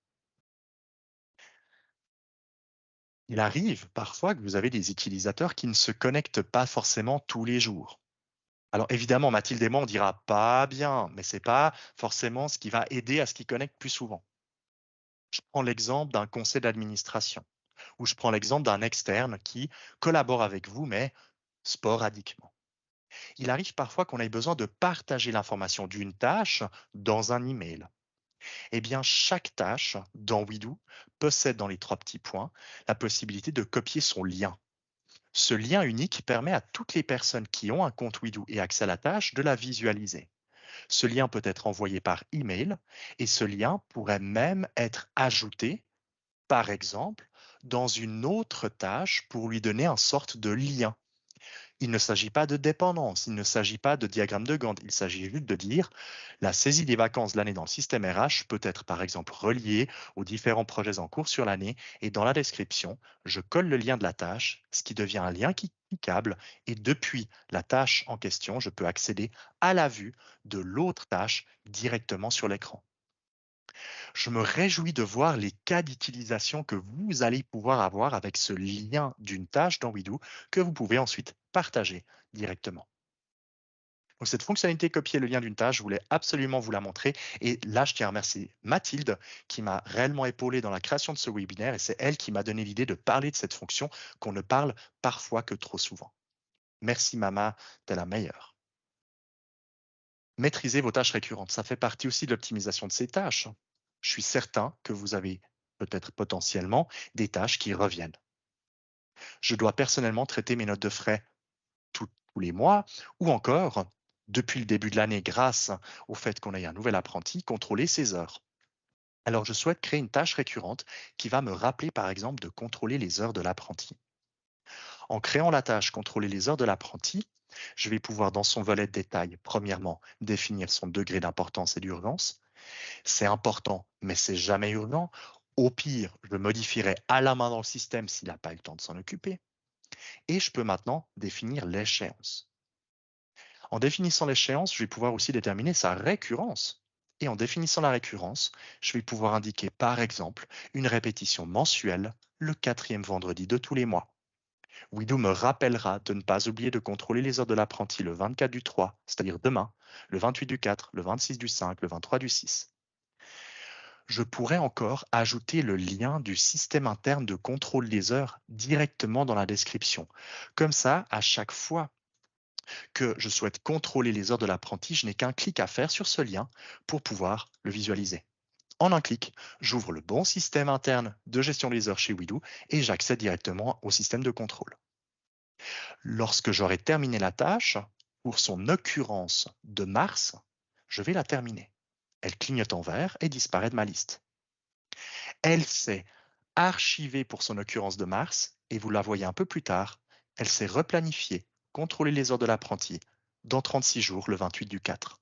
Il arrive parfois que vous avez des utilisateurs qui ne se connectent pas forcément tous les jours. Alors évidemment, Mathilde et moi, on dira pas bien, mais ce n'est pas forcément ce qui va aider à ce qu'ils connectent plus souvent. Je prends l'exemple d'un conseil d'administration ou je prends l'exemple d'un externe qui collabore avec vous, mais sporadiquement. Il arrive parfois qu'on ait besoin de partager l'information d'une tâche dans un email. Eh bien, chaque tâche dans Wido possède dans les 3 petits points la possibilité de copier son lien. Ce lien unique permet à toutes les personnes qui ont un compte Wido et accès à la tâche de la visualiser. Ce lien peut être envoyé par email et ce lien pourrait même être ajouté par exemple, dans une autre tâche pour lui donner une sorte de lien. Il ne s'agit pas de dépendance, il ne s'agit pas de diagramme de Gantt, il s'agit juste de dire la saisie des vacances de l'année dans le système RH peut être par exemple reliée aux différents projets en cours sur l'année et dans la description, je colle le lien de la tâche, ce qui devient un lien cliquable et depuis la tâche en question, je peux accéder à la vue de l'autre tâche directement sur l'écran. Je me réjouis de voir les cas d'utilisation que vous allez pouvoir avoir avec ce lien d'une tâche dans Wido que vous pouvez ensuite partager directement. Donc cette fonctionnalité copier le lien d'une tâche, je voulais absolument vous la montrer. Et là, je tiens à remercier Mathilde qui m'a réellement épaulé dans la création de ce webinaire et c'est elle qui m'a donné l'idée de parler de cette fonction qu'on ne parle parfois que trop souvent. Merci Mama, t'es la meilleure. Maîtriser vos tâches récurrentes, ça fait partie aussi de l'optimisation de ces tâches. Je suis certain que vous avez peut-être potentiellement des tâches qui reviennent. Je dois personnellement traiter mes notes de frais tous les mois ou encore, depuis le début de l'année, grâce au fait qu'on ait un nouvel apprenti, contrôler ses heures. Alors, je souhaite créer une tâche récurrente qui va me rappeler, par exemple, de contrôler les heures de l'apprenti. En créant la tâche contrôler les heures de l'apprenti, je vais pouvoir, dans son volet de détail, premièrement, définir son degré d'importance et d'urgence. C'est important, mais c'est jamais urgent. Au pire, je le modifierai à la main dans le système s'il n'a pas eu le temps de s'en occuper. Et je peux maintenant définir l'échéance. En définissant l'échéance, je vais pouvoir aussi déterminer sa récurrence. Et en définissant la récurrence, je vais pouvoir indiquer par exemple une répétition mensuelle le 4e vendredi de tous les mois. Wido me rappellera de ne pas oublier de contrôler les heures de l'apprenti le 24 du 3, c'est-à-dire demain, le 28 du 4, le 26 du 5, le 23 du 6. Je pourrais encore ajouter le lien du système interne de contrôle des heures directement dans la description. Comme ça, à chaque fois que je souhaite contrôler les heures de l'apprenti, je n'ai qu'un clic à faire sur ce lien pour pouvoir le visualiser. En un clic, j'ouvre le bon système interne de gestion des heures chez Wido et j'accède directement au système de contrôle. Lorsque j'aurai terminé la tâche, pour son occurrence de mars, je vais la terminer. Elle clignote en vert et disparaît de ma liste. Elle s'est archivée pour son occurrence de mars et vous la voyez un peu plus tard, elle s'est replanifiée, contrôler les heures de l'apprenti, dans 36 jours, le 28 du 4.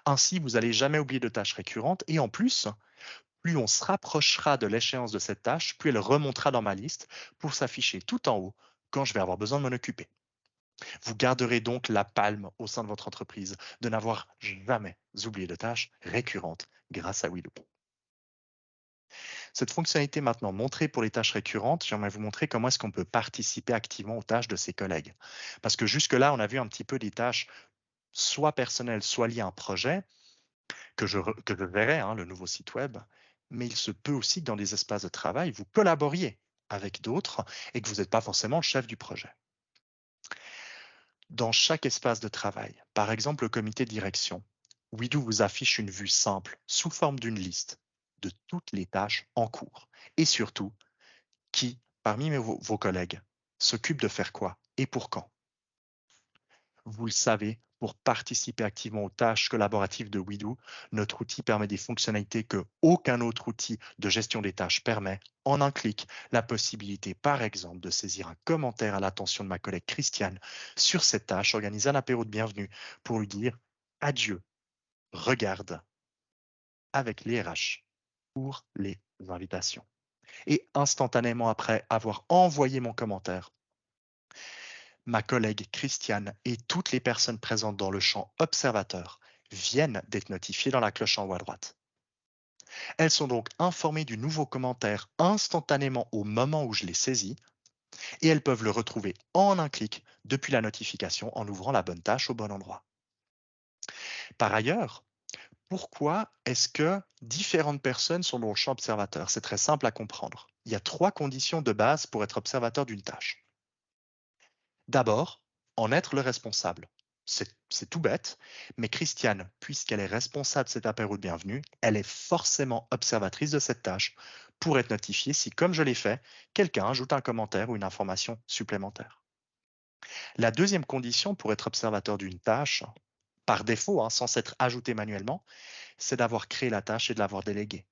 Ainsi, vous n'allez jamais oublier de tâches récurrentes et en plus, plus on se rapprochera de l'échéance de cette tâche, plus elle remontera dans ma liste pour s'afficher tout en haut quand je vais avoir besoin de m'en occuper. Vous garderez donc la palme au sein de votre entreprise de n'avoir jamais oublié de tâches récurrentes grâce à Wido. Cette fonctionnalité maintenant montrée pour les tâches récurrentes, j'aimerais vous montrer comment est-ce qu'on peut participer activement aux tâches de ses collègues. Parce que jusque-là, on a vu un petit peu des tâches soit personnelles, soit liées à un projet, que je verrai, hein, le nouveau site web, mais il se peut aussi que dans des espaces de travail, vous collaboriez avec d'autres et que vous n'êtes pas forcément le chef du projet. Dans chaque espace de travail, par exemple le comité de direction, Wido vous affiche une vue simple sous forme d'une liste de toutes les tâches en cours et surtout qui, parmi vos collègues, s'occupe de faire quoi et pour quand. Vous le savez, pour participer activement aux tâches collaboratives de Wido, notre outil permet des fonctionnalités que aucun autre outil de gestion des tâches permet. En un clic, la possibilité, par exemple, de saisir un commentaire à l'attention de ma collègue Christiane sur cette tâche, organiser un apéro de bienvenue pour lui dire adieu, regarde avec les RH pour les invitations. Et instantanément après avoir envoyé mon commentaire, ma collègue Christiane et toutes les personnes présentes dans le champ observateur viennent d'être notifiées dans la cloche en haut à droite. Elles sont donc informées du nouveau commentaire instantanément au moment où je l'ai saisi et elles peuvent le retrouver en un clic depuis la notification en ouvrant la bonne tâche au bon endroit. Par ailleurs, pourquoi est-ce que différentes personnes sont dans le champ observateur? C'est très simple à comprendre. Il y a 3 conditions de base pour être observateur d'une tâche. D'abord, en être le responsable. C'est tout bête, mais Christiane, puisqu'elle est responsable de cet apéro de bienvenue, elle est forcément observatrice de cette tâche pour être notifiée si, comme je l'ai fait, quelqu'un ajoute un commentaire ou une information supplémentaire. La deuxième condition pour être observateur d'une tâche, par défaut, hein, sans s'être ajouté manuellement, c'est d'avoir créé la tâche et de l'avoir déléguée.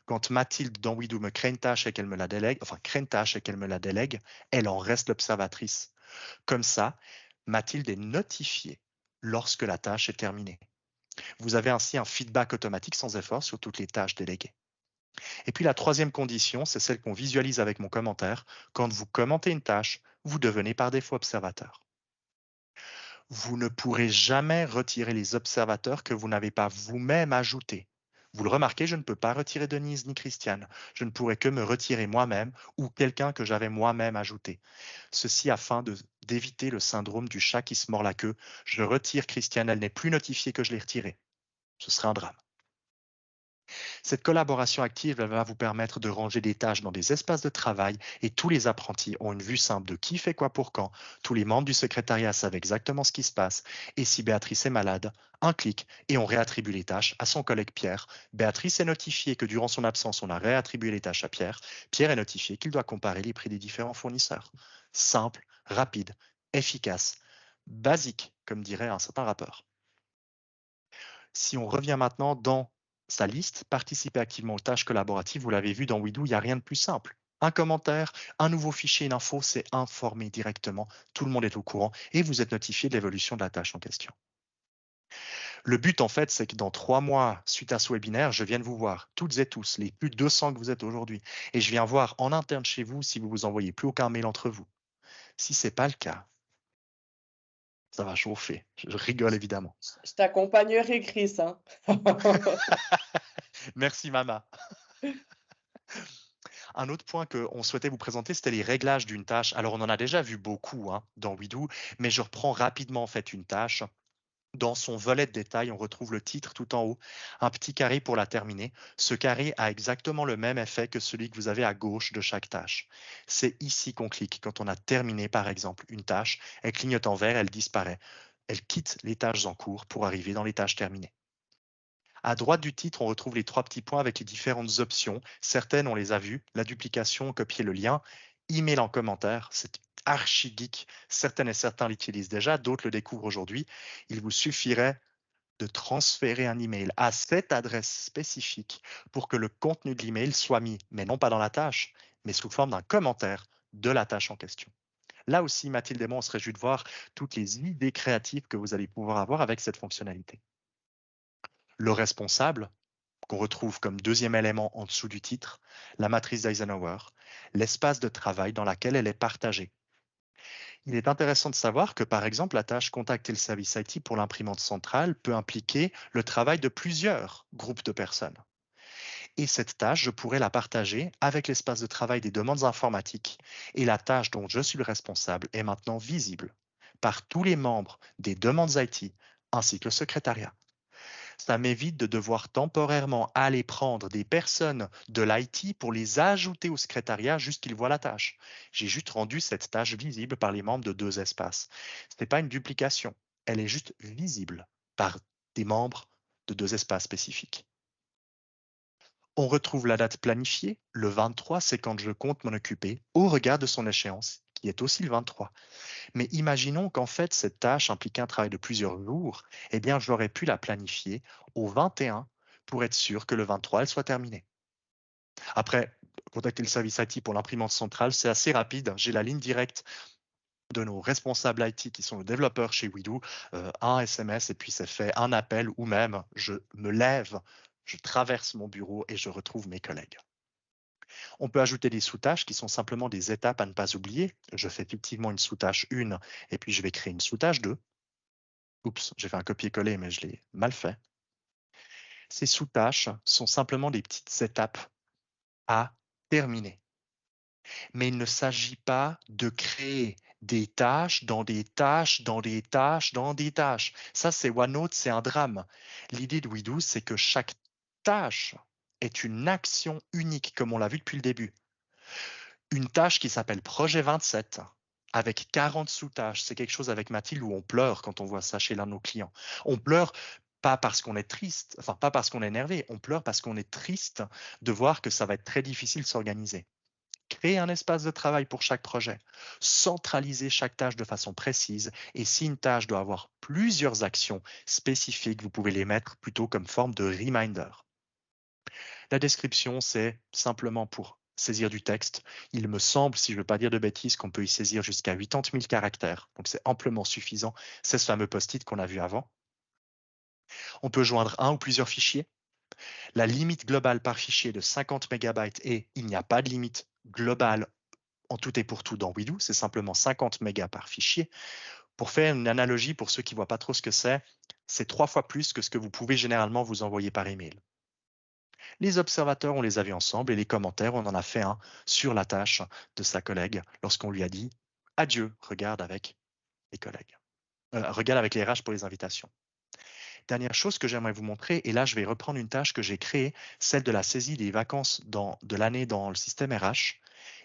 Quand Mathilde dans We Do me crée une tâche et qu'elle me la délègue, enfin crée une tâche et qu'elle me la délègue, elle en reste l'observatrice. Comme ça, Mathilde est notifiée lorsque la tâche est terminée. Vous avez ainsi un feedback automatique sans effort sur toutes les tâches déléguées. Et puis la troisième condition, c'est celle qu'on visualise avec mon commentaire. Quand vous commentez une tâche, vous devenez par défaut observateur. Vous ne pourrez jamais retirer les observateurs que vous n'avez pas vous-même ajoutés. Vous le remarquez, je ne peux pas retirer Denise ni Christiane. Je ne pourrais que me retirer moi-même ou quelqu'un que j'avais moi-même ajouté. Ceci afin d'éviter le syndrome du chat qui se mord la queue. Je retire Christiane, elle n'est plus notifiée que je l'ai retirée. Ce serait un drame. Cette collaboration active, elle va vous permettre de ranger des tâches dans des espaces de travail et tous les apprentis ont une vue simple de qui fait quoi pour quand. Tous les membres du secrétariat savent exactement ce qui se passe. Et si Béatrice est malade, un clic et on réattribue les tâches à son collègue Pierre. Béatrice est notifiée que durant son absence, on a réattribué les tâches à Pierre. Pierre est notifié qu'il doit comparer les prix des différents fournisseurs. Simple, rapide, efficace, basique, comme dirait un certain rappeur. Si on revient maintenant dans sa liste, participer activement aux tâches collaboratives, vous l'avez vu dans We Do, il n'y a rien de plus simple. Un commentaire, un nouveau fichier, une info, c'est informé directement. Tout le monde est au courant et vous êtes notifié de l'évolution de la tâche en question. Le but, en fait, c'est que dans 3 mois, suite à ce webinaire, je vienne vous voir, toutes et tous, les plus de 200 que vous êtes aujourd'hui, et je viens voir en interne chez vous si vous vous envoyez plus aucun mail entre vous. Si ce n'est pas le cas, ça va chauffer. Je rigole évidemment. Je t'accompagnerai, Chris, hein. Merci, Mama. Un autre point qu'on souhaitait vous présenter, c'était les réglages d'une tâche. Alors, on en a déjà vu beaucoup dans We Do, mais je reprends rapidement en fait une tâche. Dans son volet de détail, on retrouve le titre tout en haut, un petit carré pour la terminer. Ce carré a exactement le même effet que celui que vous avez à gauche de chaque tâche. C'est ici qu'on clique quand on a terminé, par exemple, une tâche. Elle clignote en vert, elle disparaît. Elle quitte les tâches en cours pour arriver dans les tâches terminées. À droite du titre, on retrouve les 3 petits points avec les différentes options. Certaines, on les a vues. La duplication, copier le lien, email en commentaire, c'est archi geek. Certaines et certains l'utilisent déjà, d'autres le découvrent aujourd'hui. Il vous suffirait de transférer un email à cette adresse spécifique pour que le contenu de l'email soit mis, mais non pas dans la tâche, mais sous forme d'un commentaire de la tâche en question. Là aussi, Mathilde et moi, on se réjouit de voir toutes les idées créatives que vous allez pouvoir avoir avec cette fonctionnalité. Le responsable, qu'on retrouve comme deuxième élément en dessous du titre, la matrice d'Eisenhower, l'espace de travail dans lequel elle est partagée. Il est intéressant de savoir que, par exemple, la tâche Contacter le service IT pour l'imprimante centrale peut impliquer le travail de plusieurs groupes de personnes. Et cette tâche, je pourrais la partager avec l'espace de travail des demandes informatiques. Et la tâche dont je suis le responsable est maintenant visible par tous les membres des demandes IT ainsi que le secrétariat. Ça m'évite de devoir temporairement aller prendre des personnes de l'IT pour les ajouter au secrétariat juste qu'ils voient la tâche. J'ai juste rendu cette tâche visible par les membres de 2 espaces. Ce n'est pas une duplication, elle est juste visible par des membres de 2 espaces spécifiques. On retrouve la date planifiée. Le 23, c'est quand je compte m'en occuper au regard de son échéance, qui est aussi le 23. Mais imaginons qu'en fait, cette tâche impliquait un travail de plusieurs jours, eh bien, j'aurais pu la planifier au 21 pour être sûr que le 23, elle soit terminée. Après, contacter le service IT pour l'imprimante centrale, c'est assez rapide. J'ai la ligne directe de nos responsables IT qui sont le développeur chez We Do, un SMS et puis c'est fait, un appel ou même je me lève, je traverse mon bureau et je retrouve mes collègues. On peut ajouter des sous-tâches qui sont simplement des étapes à ne pas oublier. Je fais effectivement une sous-tâche 1 et puis je vais créer une sous-tâche 2. Oups, j'ai fait un copier-coller, mais je l'ai mal fait. Ces sous-tâches sont simplement des petites étapes à terminer. Mais il ne s'agit pas de créer des tâches dans des tâches, dans des tâches, dans des tâches. Ça, c'est OneNote, c'est un drame. L'idée de We Do, c'est que chaque tâche est une action unique, comme on l'a vu depuis le début. Une tâche qui s'appelle Projet 27, avec 40 sous-tâches, c'est quelque chose avec Mathilde où on pleure quand on voit ça chez l'un de nos clients. On pleure pas parce qu'on est triste, enfin pas parce qu'on est énervé, on pleure parce qu'on est triste de voir que ça va être très difficile de s'organiser. Créer un espace de travail pour chaque projet, centraliser chaque tâche de façon précise et si une tâche doit avoir plusieurs actions spécifiques, vous pouvez les mettre plutôt comme forme de reminder. La description, c'est simplement pour saisir du texte. Il me semble, si je ne veux pas dire de bêtises, qu'on peut y saisir jusqu'à 80 000 caractères. Donc c'est amplement suffisant. C'est ce fameux post-it qu'on a vu avant. On peut joindre un ou plusieurs fichiers. La limite globale par fichier est de 50 mégabytes et il n'y a pas de limite globale en tout et pour tout dans Widoo. C'est simplement 50 mégas par fichier. Pour faire une analogie, pour ceux qui ne voient pas trop ce que c'est 3 fois plus que ce que vous pouvez généralement vous envoyer par email. Les observateurs, on les a vus ensemble et les commentaires, on en a fait un sur la tâche de sa collègue lorsqu'on lui a dit adieu, regarde avec les collègues. Regarde avec les RH pour les invitations. Dernière chose que j'aimerais vous montrer, et là je vais reprendre une tâche que j'ai créée, celle de la saisie des vacances de l'année dans le système RH.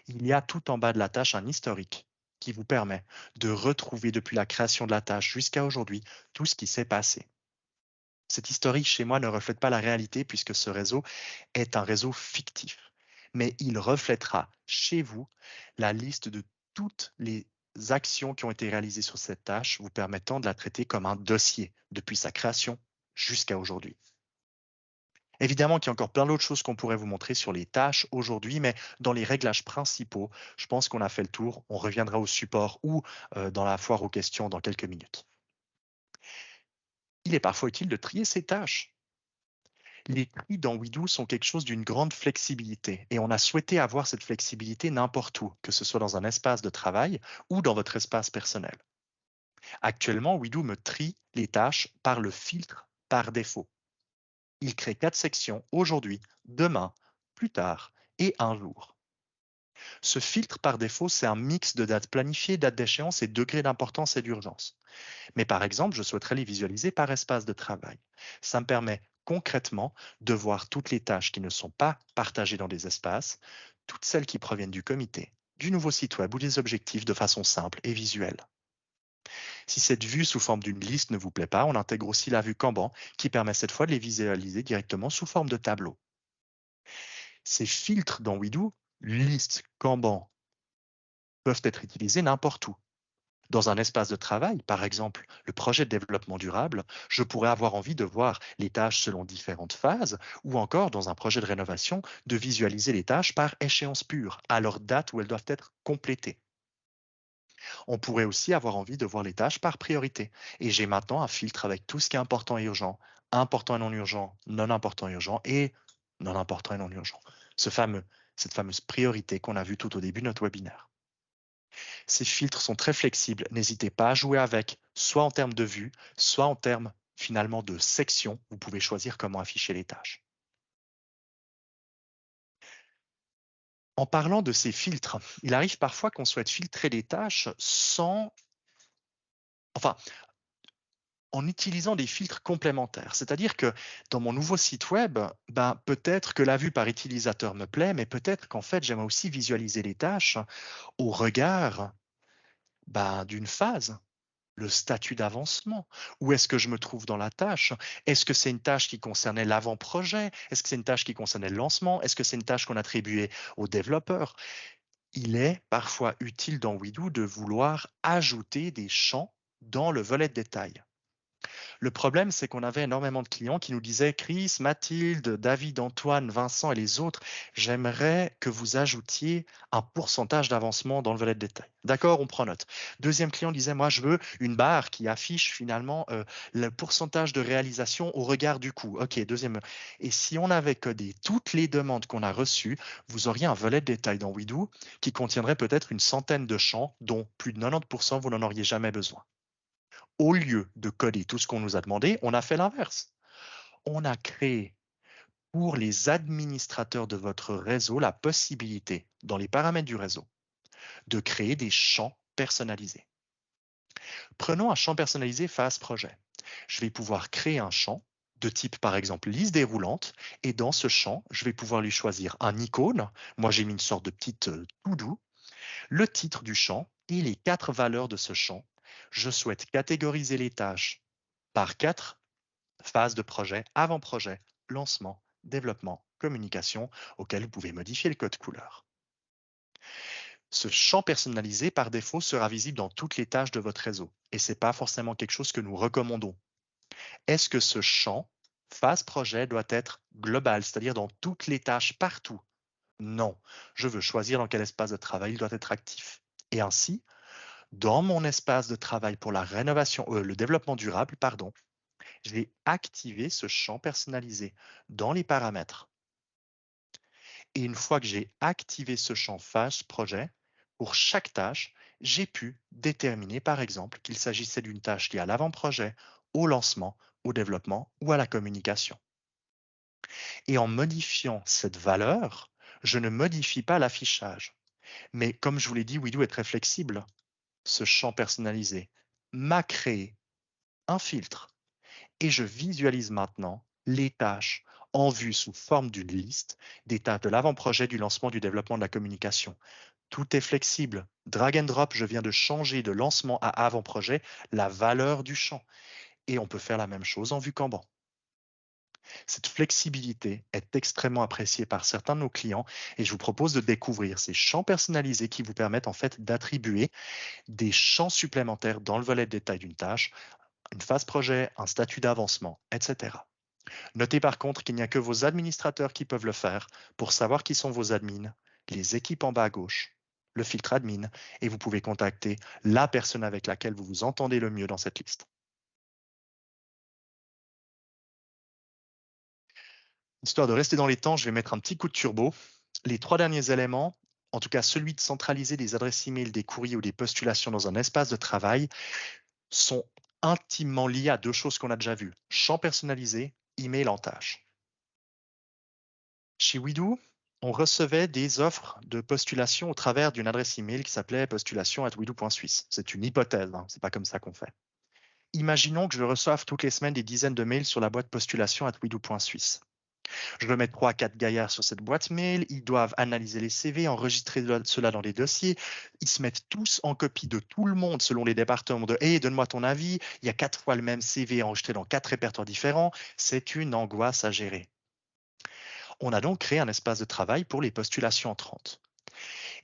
Il y a tout en bas de la tâche un historique qui vous permet de retrouver depuis la création de la tâche jusqu'à aujourd'hui tout ce qui s'est passé. Cet historique chez moi ne reflète pas la réalité puisque ce réseau est un réseau fictif, mais il reflètera chez vous la liste de toutes les actions qui ont été réalisées sur cette tâche, vous permettant de la traiter comme un dossier depuis sa création jusqu'à aujourd'hui. Évidemment qu'il y a encore plein d'autres choses qu'on pourrait vous montrer sur les tâches aujourd'hui, mais dans les réglages principaux, je pense qu'on a fait le tour. On reviendra au support ou dans la foire aux questions dans quelques minutes. Il est parfois utile de trier ces tâches. Les tris dans Widoo sont quelque chose d'une grande flexibilité et on a souhaité avoir cette flexibilité n'importe où, que ce soit dans un espace de travail ou dans votre espace personnel. Actuellement, Widoo me trie les tâches par le filtre par défaut. Il crée 4 sections aujourd'hui, demain, plus tard et un jour. Ce filtre par défaut, c'est un mix de dates planifiées, dates d'échéance et degrés d'importance et d'urgence. Mais par exemple, je souhaiterais les visualiser par espace de travail. Ça me permet concrètement de voir toutes les tâches qui ne sont pas partagées dans des espaces, toutes celles qui proviennent du comité, du nouveau site web ou des objectifs de façon simple et visuelle. Si cette vue sous forme d'une liste ne vous plaît pas, on intègre aussi la vue Kanban qui permet cette fois de les visualiser directement sous forme de tableau. Ces filtres dans Widoo, liste, Kanban, peuvent être utilisés n'importe où. Dans un espace de travail, par exemple le projet de développement durable, je pourrais avoir envie de voir les tâches selon différentes phases, ou encore dans un projet de rénovation, de visualiser les tâches par échéance pure, à leur date où elles doivent être complétées. On pourrait aussi avoir envie de voir les tâches par priorité. Et j'ai maintenant un filtre avec tout ce qui est important et urgent, important et non urgent, non important et urgent, et non important et non urgent. Cette fameuse priorité qu'on a vue tout au début de notre webinaire. Ces filtres sont très flexibles, n'hésitez pas à jouer avec, soit en termes de vue, soit en termes finalement de section. Vous pouvez choisir comment afficher les tâches. En parlant de ces filtres, il arrive parfois qu'on souhaite filtrer les tâches enfin, en utilisant des filtres complémentaires. C'est-à-dire que dans mon nouveau site web, peut-être que la vue par utilisateur me plaît, mais peut-être qu'en fait, j'aimerais aussi visualiser les tâches au regard d'une phase. Le statut d'avancement. Où est-ce que je me trouve dans la tâche? Est-ce que c'est une tâche qui concernait l'avant-projet? Est-ce que c'est une tâche qui concernait le lancement? Est-ce que c'est une tâche qu'on attribuait aux développeurs? Il est parfois utile dans Widoo de vouloir ajouter des champs dans le volet de détail. Le problème, c'est qu'on avait énormément de clients qui nous disaient: Chris, Mathilde, David, Antoine, Vincent et les autres, j'aimerais que vous ajoutiez un pourcentage d'avancement dans le volet de détail. D'accord, on prend note. Deuxième client disait: moi, je veux une barre qui affiche finalement le pourcentage de réalisation au regard du coût. OK, deuxième. Et si on avait codé toutes les demandes qu'on a reçues, vous auriez un volet de détail dans Widoo qui contiendrait peut-être une centaine de champs, dont plus de 90% vous n'en auriez jamais besoin. Au lieu de coder tout ce qu'on nous a demandé, on a fait l'inverse. On a créé pour les administrateurs de votre réseau la possibilité, dans les paramètres du réseau, de créer des champs personnalisés. Prenons un champ personnalisé phase projet. Je vais pouvoir créer un champ de type par exemple liste déroulante et dans ce champ, je vais pouvoir lui choisir un icône. Moi, j'ai mis une sorte de petite to-do, le titre du champ et les 4 valeurs de ce champ. Je souhaite catégoriser les tâches par 4 phases de projet, avant-projet, lancement, développement, communication, auquel vous pouvez modifier le code couleur. Ce champ personnalisé, par défaut, sera visible dans toutes les tâches de votre réseau. Et ce n'est pas forcément quelque chose que nous recommandons. Est-ce que ce champ Phase projet doit être global, c'est-à-dire dans toutes les tâches partout. Non, je veux choisir dans quel espace de travail il doit être actif. Et ainsi, dans mon espace de travail pour la rénovation, le développement durable, pardon, je vais activer ce champ personnalisé dans les paramètres. Et une fois que j'ai activé ce champ phase projet, pour chaque tâche, j'ai pu déterminer par exemple qu'il s'agissait d'une tâche liée à l'avant-projet, au lancement, au développement ou à la communication. Et en modifiant cette valeur, je ne modifie pas l'affichage. Mais comme je vous l'ai dit, Widow est très flexible. Ce champ personnalisé m'a créé un filtre et je visualise maintenant les tâches en vue sous forme d'une liste des tâches de l'avant-projet, du lancement, du développement, de la communication. Tout est flexible. Drag and drop, je viens de changer de lancement à avant-projet la valeur du champ. Et on peut faire la même chose en vue Kanban. Cette flexibilité est extrêmement appréciée par certains de nos clients et je vous propose de découvrir ces champs personnalisés qui vous permettent en fait d'attribuer des champs supplémentaires dans le volet de détail d'une tâche, une phase projet, un statut d'avancement, etc. Notez par contre qu'il n'y a que vos administrateurs qui peuvent le faire pour savoir qui sont vos admins, les équipes en bas à gauche, le filtre admin, et vous pouvez contacter la personne avec laquelle vous vous entendez le mieux dans cette liste. Histoire de rester dans les temps, je vais mettre un petit coup de turbo. Les 3 derniers éléments, en tout cas celui de centraliser des adresses email, des courriers ou des postulations dans un espace de travail, sont intimement liés à 2 choses qu'on a déjà vues. Champ personnalisé, email en tâche. Chez WeDo, on recevait des offres de postulation au travers d'une adresse email qui s'appelait postulation@wedo.suisse. C'est une hypothèse, hein, c'est pas comme ça qu'on fait. Imaginons que je reçoive toutes les semaines des dizaines de mails sur la boîte postulation@wedo.suisse. Je veux mettre 3 à 4 gaillards sur cette boîte mail. Ils doivent analyser les CV, enregistrer cela dans les dossiers. Ils se mettent tous en copie de tout le monde selon les départements de Hey, donne-moi ton avis. Il y a 4 fois le même CV enregistré dans 4 répertoires différents. C'est une angoisse à gérer. On a donc créé un espace de travail pour les postulations entrantes.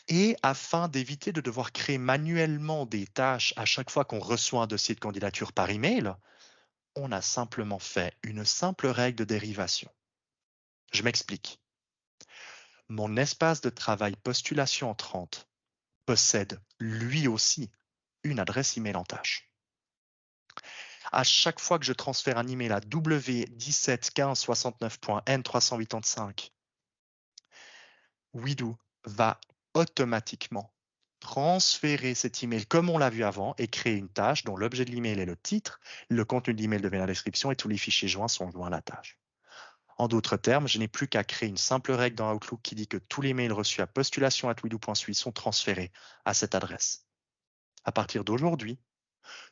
Et afin d'éviter de devoir créer manuellement des tâches à chaque fois qu'on reçoit un dossier de candidature par email, on a simplement fait une simple règle de dérivation. Je m'explique. Mon espace de travail postulation entrante possède lui aussi une adresse email en tâche. À chaque fois que je transfère un email à w171569.n385, Wido va automatiquement transférer cet email comme on l'a vu avant et créer une tâche dont l'objet de l'email est le titre, le contenu de l'email devient la description et tous les fichiers joints sont joints à la tâche. En d'autres termes, je n'ai plus qu'à créer une simple règle dans Outlook qui dit que tous les mails reçus à postulation@wido.suisse sont transférés à cette adresse. À partir d'aujourd'hui,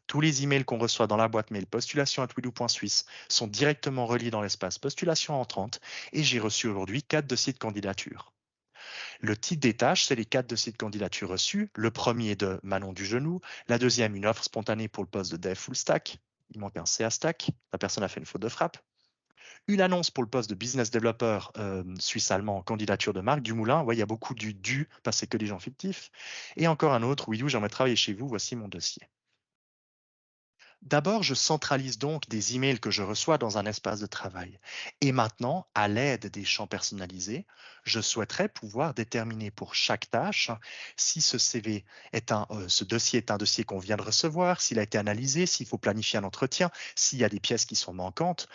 tous les emails qu'on reçoit dans la boîte mail postulation@wido.suisse sont directement reliés dans l'espace postulation entrante et j'ai reçu aujourd'hui 4 dossiers de candidature. Le titre des tâches, c'est les 4 dossiers de candidature reçus. Le premier de Manon Dugenou, la deuxième, une offre spontanée pour le poste de dev full stack. Il manque un CA stack. La personne a fait une faute de frappe. Une annonce pour le poste de business developer suisse-allemand, candidature de Marc Dumoulin. Ouais, il y a beaucoup du parce que c'est que des gens fictifs. Et encore un autre, oui, j'aimerais travailler chez vous, voici mon dossier. D'abord, je centralise donc des emails que je reçois dans un espace de travail. Et maintenant, à l'aide des champs personnalisés, je souhaiterais pouvoir déterminer pour chaque tâche si ce dossier est un dossier qu'on vient de recevoir, s'il a été analysé, s'il faut planifier un entretien, s'il y a des pièces qui sont manquantes.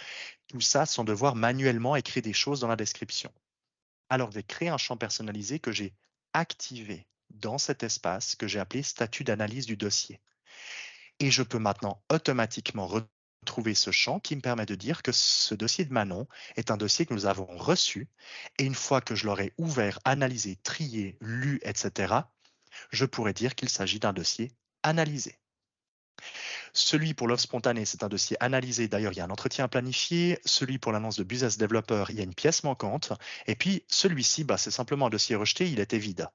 Tout ça sans devoir manuellement écrire des choses dans la description. Alors, je vais créer un champ personnalisé que j'ai activé dans cet espace que j'ai appelé statut d'analyse du dossier. Et je peux maintenant automatiquement retrouver ce champ qui me permet de dire que ce dossier de Manon est un dossier que nous avons reçu. Et une fois que je l'aurai ouvert, analysé, trié, lu, etc., je pourrais dire qu'il s'agit d'un dossier analysé. Celui pour l'offre spontanée, c'est un dossier analysé. D'ailleurs, il y a un entretien planifié. Celui pour l'annonce de business developer, il y a une pièce manquante. Et puis, celui-ci, c'est simplement un dossier rejeté, il était vide.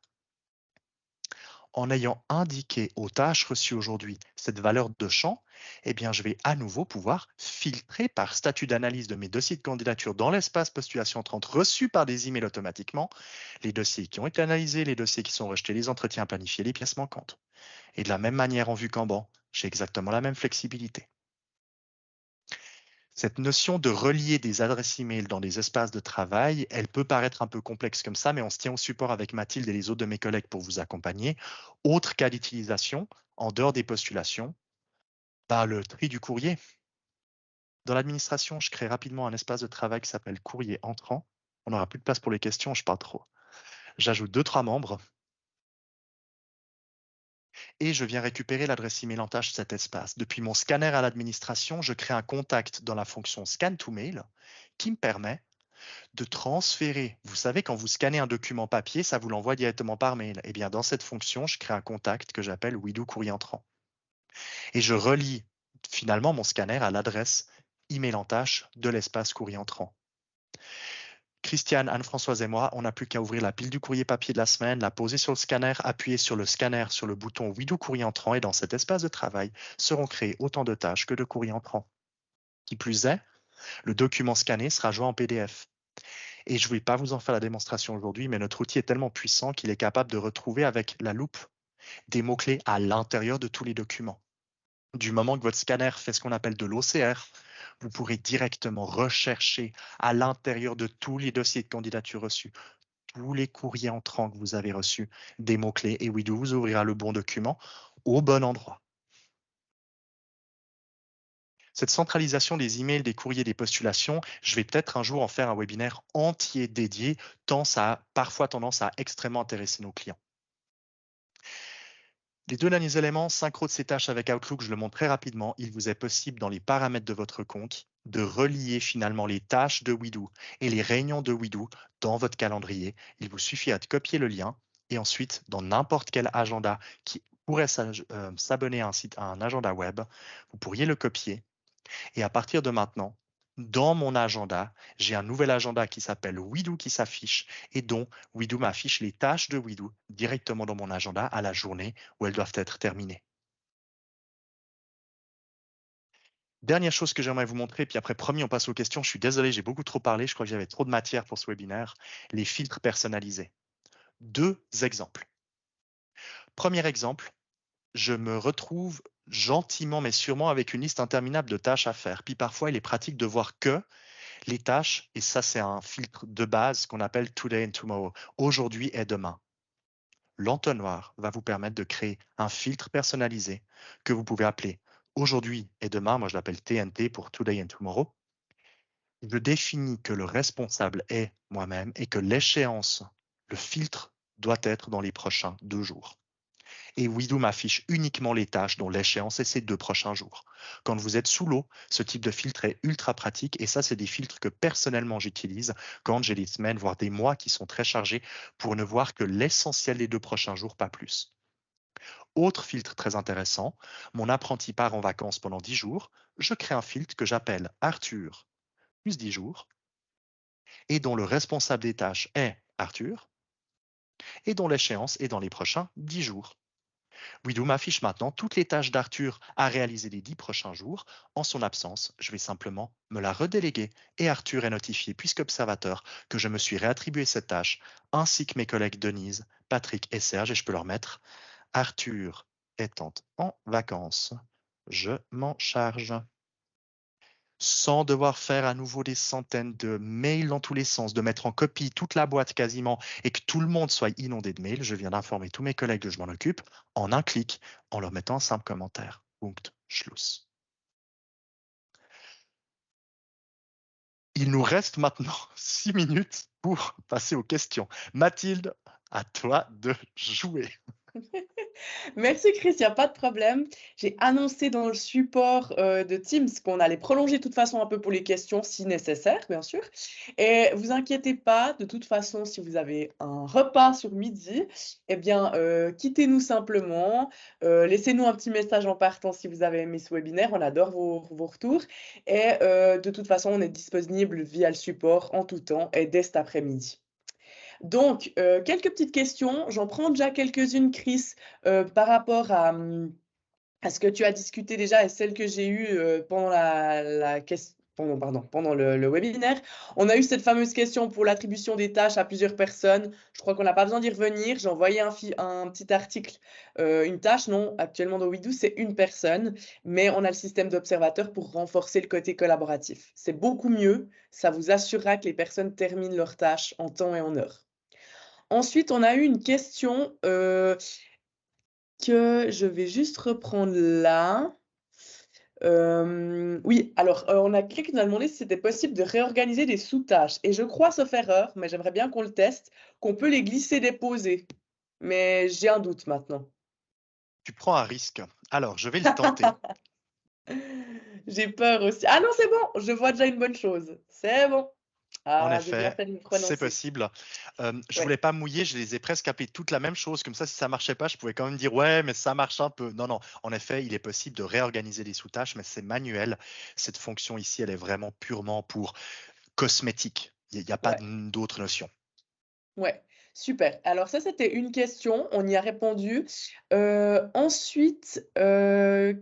En ayant indiqué aux tâches reçues aujourd'hui cette valeur de champ, eh bien, je vais à nouveau pouvoir filtrer par statut d'analyse de mes dossiers de candidature dans l'espace postulation 30 reçus par des emails automatiquement, les dossiers qui ont été analysés, les dossiers qui sont rejetés, les entretiens planifiés, les pièces manquantes. Et de la même manière en vue Kanban, j'ai exactement la même flexibilité. Cette notion de relier des adresses email dans des espaces de travail, elle peut paraître un peu complexe comme ça, mais on se tient au support avec Mathilde et les autres de mes collègues pour vous accompagner. Autre cas d'utilisation, en dehors des postulations, le tri du courrier. Dans l'administration, je crée rapidement un espace de travail qui s'appelle courrier entrant. On n'aura plus de place pour les questions, je parle trop. J'ajoute 2-3 membres et je viens récupérer l'adresse email en tâche de cet espace. Depuis mon scanner à l'administration, je crée un contact dans la fonction Scan to Mail qui me permet de transférer. Vous savez, quand vous scannez un document papier, ça vous l'envoie directement par mail. Eh bien, dans cette fonction, je crée un contact que j'appelle WeDo courrier entrant. Et je relie finalement mon scanner à l'adresse email en tâche de l'espace courrier entrant. Christiane, Anne-Françoise et moi, on n'a plus qu'à ouvrir la pile du courrier papier de la semaine, la poser sur le scanner, appuyer sur le scanner sur le bouton WeDo courrier entrant et dans cet espace de travail seront créées autant de tâches que de courrier entrant. Qui plus est, le document scanné sera joint en PDF. Et je ne vais pas vous en faire la démonstration aujourd'hui, mais notre outil est tellement puissant qu'il est capable de retrouver avec la loupe des mots-clés à l'intérieur de tous les documents. Du moment que votre scanner fait ce qu'on appelle de l'OCR, vous pourrez directement rechercher à l'intérieur de tous les dossiers de candidature reçus, tous les courriers entrants que vous avez reçus, des mots-clés, et WeDo vous ouvrira le bon document au bon endroit. Cette centralisation des emails, des courriers, des postulations, je vais peut-être un jour en faire un webinaire entier dédié, tant ça a parfois tendance à extrêmement intéresser nos clients. Les 2 derniers éléments, synchro de ces tâches avec Outlook, je le montre très rapidement. Il vous est possible dans les paramètres de votre compte de relier finalement les tâches de WeDo et les réunions de WeDo dans votre calendrier. Il vous suffit de copier le lien et ensuite dans n'importe quel agenda qui pourrait s'abonner à un agenda web, vous pourriez le copier. Et à partir de maintenant, dans mon agenda, j'ai un nouvel agenda qui s'appelle WeDo qui s'affiche et dont WeDo m'affiche les tâches de WeDo directement dans mon agenda à la journée où elles doivent être terminées. Dernière chose que j'aimerais vous montrer, puis après, promis, on passe aux questions. Je suis désolé, j'ai beaucoup trop parlé. Je crois que j'avais trop de matière pour ce webinaire. Les filtres personnalisés. 2 exemples. Premier exemple, je me retrouve gentiment mais sûrement avec une liste interminable de tâches à faire. Puis parfois, il est pratique de voir que les tâches, et ça c'est un filtre de base qu'on appelle Today and Tomorrow, aujourd'hui et demain. L'entonnoir va vous permettre de créer un filtre personnalisé que vous pouvez appeler aujourd'hui et demain. Moi, je l'appelle TNT pour Today and Tomorrow. Je définis que le responsable est moi-même et que l'échéance, le filtre, doit être dans les prochains 2 jours. Et WeDo m'affiche uniquement les tâches dont l'échéance est ces 2 prochains jours. Quand vous êtes sous l'eau, ce type de filtre est ultra pratique et ça, c'est des filtres que personnellement j'utilise quand j'ai des semaines, voire des mois qui sont très chargés pour ne voir que l'essentiel des 2 prochains jours, pas plus. Autre filtre très intéressant, mon apprenti part en vacances pendant 10 jours, je crée un filtre que j'appelle Arthur plus 10 jours et dont le responsable des tâches est Arthur et dont l'échéance est dans les prochains 10 jours. WeDo m'affiche maintenant toutes les tâches d'Arthur à réaliser les 10 prochains jours. En son absence, je vais simplement me la redéléguer et Arthur est notifié, puisqu'observateur, que je me suis réattribué cette tâche, ainsi que mes collègues Denise, Patrick et Serge, et je peux leur mettre Arthur étant en vacances. Je m'en charge. Sans devoir faire à nouveau des centaines de mails dans tous les sens, de mettre en copie toute la boîte quasiment et que tout le monde soit inondé de mails, je viens d'informer tous mes collègues que je m'en occupe en un clic, en leur mettant un simple commentaire. Punkt, Schluss. Il nous reste maintenant 6 minutes pour passer aux questions. Mathilde, à toi de jouer. Merci Chris, il y a pas de problème. J'ai annoncé dans le support, de Teams qu'on allait prolonger de toute façon un peu pour les questions si nécessaire, bien sûr. Et vous inquiétez pas, de toute façon, si vous avez un repas sur midi, eh bien, quittez-nous simplement, laissez-nous un petit message en partant si vous avez aimé ce webinaire. On adore vos retours et de toute façon, on est disponible via le support en tout temps et dès cet après-midi. Donc, quelques petites questions. J'en prends déjà quelques-unes, Chris, par rapport à ce que tu as discuté déjà et celles que j'ai eues pendant pendant le webinaire. On a eu cette fameuse question pour l'attribution des tâches à plusieurs personnes. Je crois qu'on n'a pas besoin d'y revenir. J'ai envoyé un petit article. Une tâche, non, actuellement dans WeDo, c'est une personne, mais on a le système d'observateur pour renforcer le côté collaboratif. C'est beaucoup mieux. Ça vous assurera que les personnes terminent leurs tâches en temps et en heure. Ensuite, on a eu une question que je vais juste reprendre là. Oui, alors on a quelqu'un qui nous a demandé si c'était possible de réorganiser des sous-tâches. Et je crois, sauf erreur, mais j'aimerais bien qu'on le teste, qu'on peut les glisser-déposer. Mais j'ai un doute maintenant. Tu prends un risque. Alors, je vais le tenter. J'ai peur aussi. Ah non, c'est bon, je vois déjà une bonne chose. C'est bon. En Ah, j'ai bien effet, fait de me c'est prononcer. possible. Je Ouais. voulais pas mouiller, je les ai presque appelés toutes la même chose. Comme ça, si ça marchait pas, je pouvais quand même dire ouais, mais ça marche un peu. Non, non. En effet, il est possible de réorganiser les sous-tâches, mais c'est manuel. Cette fonction ici, elle est vraiment purement pour cosmétique. Il n'y a pas Ouais. d'autre notion. Ouais, super. Alors ça, c'était une question, on y a répondu. Ensuite,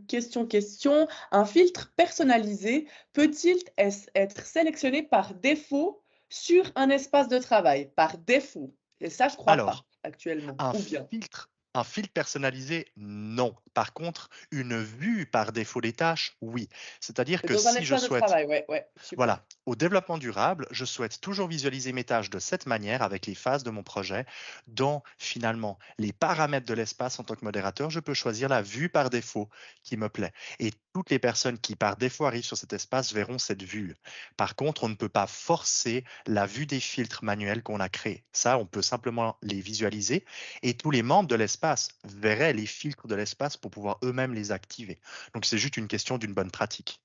question, un filtre personnalisé peut-il être sélectionné par défaut sur un espace de travail? Par défaut. Et ça, je crois pas Alors, actuellement. Un Ou bien filtre, un filtre personnalisé, non. Par contre, une vue par défaut des tâches, oui. C'est-à-dire que dans un si je espace de souhaite travail, ouais, ouais, super. voilà, au développement durable, je souhaite toujours visualiser mes tâches de cette manière avec les phases de mon projet. Dans finalement les paramètres de l'espace en tant que modérateur, je peux choisir la vue par défaut qui me plaît. Et toutes les personnes qui par défaut arrivent sur cet espace verront cette vue. Par contre, on ne peut pas forcer la vue des filtres manuels qu'on a créés. Ça, on peut simplement les visualiser et tous les membres de l'espace verraient les filtres de l'espace pour pouvoir eux-mêmes les activer. Donc c'est juste une question d'une bonne pratique.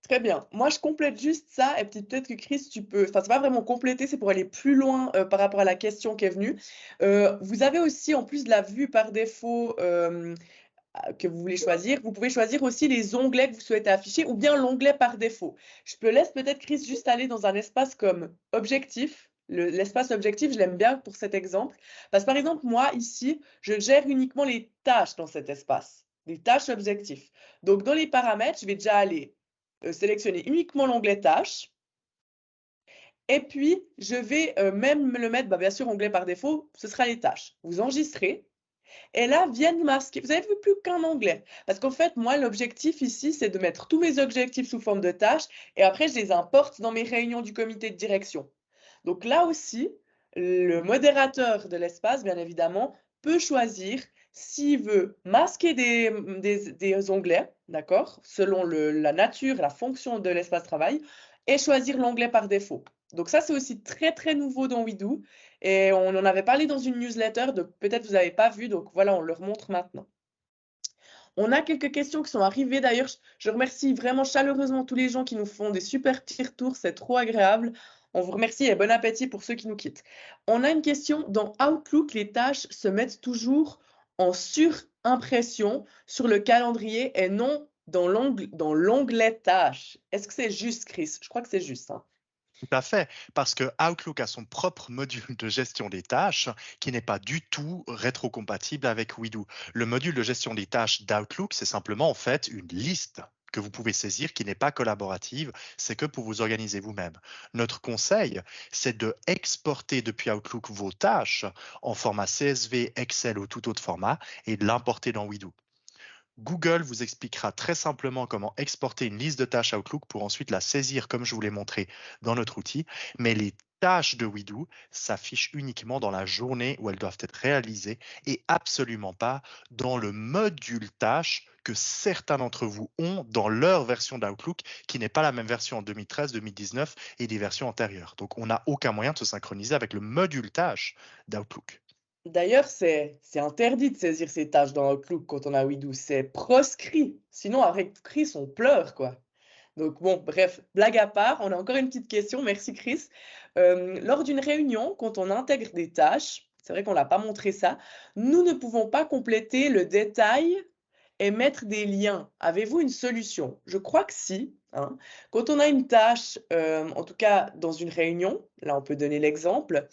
Très bien. Moi, je complète juste ça et peut-être que Chris, tu peux enfin, c'est pas vraiment compléter, c'est pour aller plus loin, par rapport à la question qui est venue. Vous avez aussi, en plus de la vue par défaut, que vous voulez choisir, vous pouvez choisir aussi les onglets que vous souhaitez afficher ou bien l'onglet par défaut. Je te laisse peut-être, Chris, juste aller dans un espace comme objectif. L'espace objectif, je l'aime bien pour cet exemple. Parce que par exemple, moi, ici, je gère uniquement les tâches dans cet espace, les tâches objectifs. Donc, dans les paramètres, je vais déjà aller sélectionner uniquement l'onglet tâches. Et puis, je vais même me le mettre, bien sûr, onglet par défaut, ce sera les tâches. Vous enregistrez. Et là, viennent masquer. Vous avez vu plus qu'un onglet. Parce qu'en fait, moi, l'objectif ici, c'est de mettre tous mes objectifs sous forme de tâches et après, je les importe dans mes réunions du comité de direction. Donc là aussi, le modérateur de l'espace, bien évidemment, peut choisir s'il veut masquer des onglets, d'accord, selon la nature, la fonction de l'espace travail, et choisir l'onglet par défaut. Donc ça, c'est aussi très, très nouveau dans WeDo. Et on en avait parlé dans une newsletter, donc peut-être vous n'avez pas vu, donc voilà, on le remontre maintenant. On a quelques questions qui sont arrivées. D'ailleurs, je remercie vraiment chaleureusement tous les gens qui nous font des super petits retours, c'est trop agréable. On vous remercie et bon appétit pour ceux qui nous quittent. On a une question, dans Outlook, les tâches se mettent toujours en surimpression sur le calendrier et non dans l'onglet tâches. Est-ce que c'est juste, Chris? Je crois que c'est juste, hein. Tout à fait, parce que Outlook a son propre module de gestion des tâches qui n'est pas du tout rétrocompatible avec WeDo. Le module de gestion des tâches d'Outlook, c'est simplement en fait une liste que vous pouvez saisir qui n'est pas collaborative, c'est que pour vous organiser vous-même. Notre conseil, c'est de exporter depuis Outlook vos tâches en format CSV, Excel ou tout autre format et de l'importer dans WeDo. Google vous expliquera très simplement comment exporter une liste de tâches Outlook pour ensuite la saisir comme je vous l'ai montré dans notre outil. Mais les tâches de WeDo s'affichent uniquement dans la journée où elles doivent être réalisées et absolument pas dans le module tâches que certains d'entre vous ont dans leur version d'Outlook qui n'est pas la même version en 2013, 2019 et des versions antérieures. Donc on n'a aucun moyen de se synchroniser avec le module tâches d'Outlook. D'ailleurs, c'est interdit de saisir ces tâches dans Outlook quand on a WeDo. C'est proscrit. Sinon, avec Chris, on pleure, quoi. Donc bon, bref, blague à part, on a encore une petite question. Merci, Chris. Lors d'une réunion, quand on intègre des tâches, c'est vrai qu'on l'a pas montré ça, nous ne pouvons pas compléter le détail et mettre des liens. Avez-vous une solution? Je crois que si, hein. Quand on a une tâche, en tout cas dans une réunion, là on peut donner l'exemple,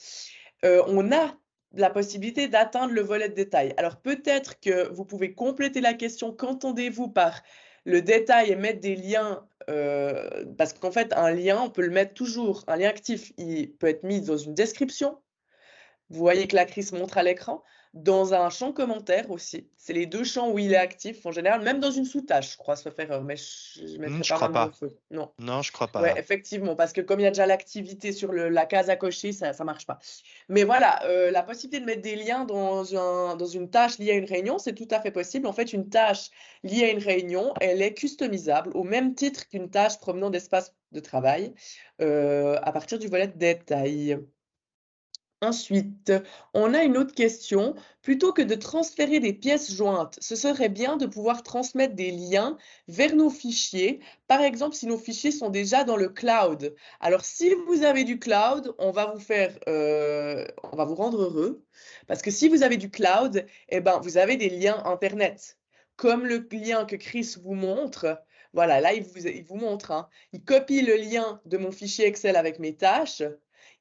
on a la possibilité d'atteindre le volet de détail. Alors peut-être que vous pouvez compléter la question, qu'entendez-vous par le détail et mettre des liens parce qu'en fait, un lien, on peut le mettre toujours. Un lien actif, il peut être mis dans une description. Vous voyez que la Chris montre à l'écran. Dans un champ commentaire aussi. C'est les 2 champs où il est actif en général, même dans une sous-tâche, je crois, sauf erreur, mais je mettrai Je pas ma crois main au pas. feu. Non. Non, je crois Ouais, pas. effectivement, parce que comme il y a déjà l'activité sur la case à cocher, ça marche pas. Mais voilà, la possibilité de mettre des liens dans une tâche liée à une réunion, c'est tout à fait possible. En fait, une tâche liée à une réunion, elle est customisable au même titre qu'une tâche provenant d'espace de travail, à partir du volet détail. Ensuite, on a une autre question. Plutôt que de transférer des pièces jointes, ce serait bien de pouvoir transmettre des liens vers nos fichiers. Par exemple, si nos fichiers sont déjà dans le cloud. Alors, si vous avez du cloud, on va vous rendre heureux. Parce que si vous avez du cloud, eh ben, vous avez des liens Internet. Comme le lien que Chris vous montre. Voilà, là, il vous montre, hein. Il copie le lien de mon fichier Excel avec mes tâches.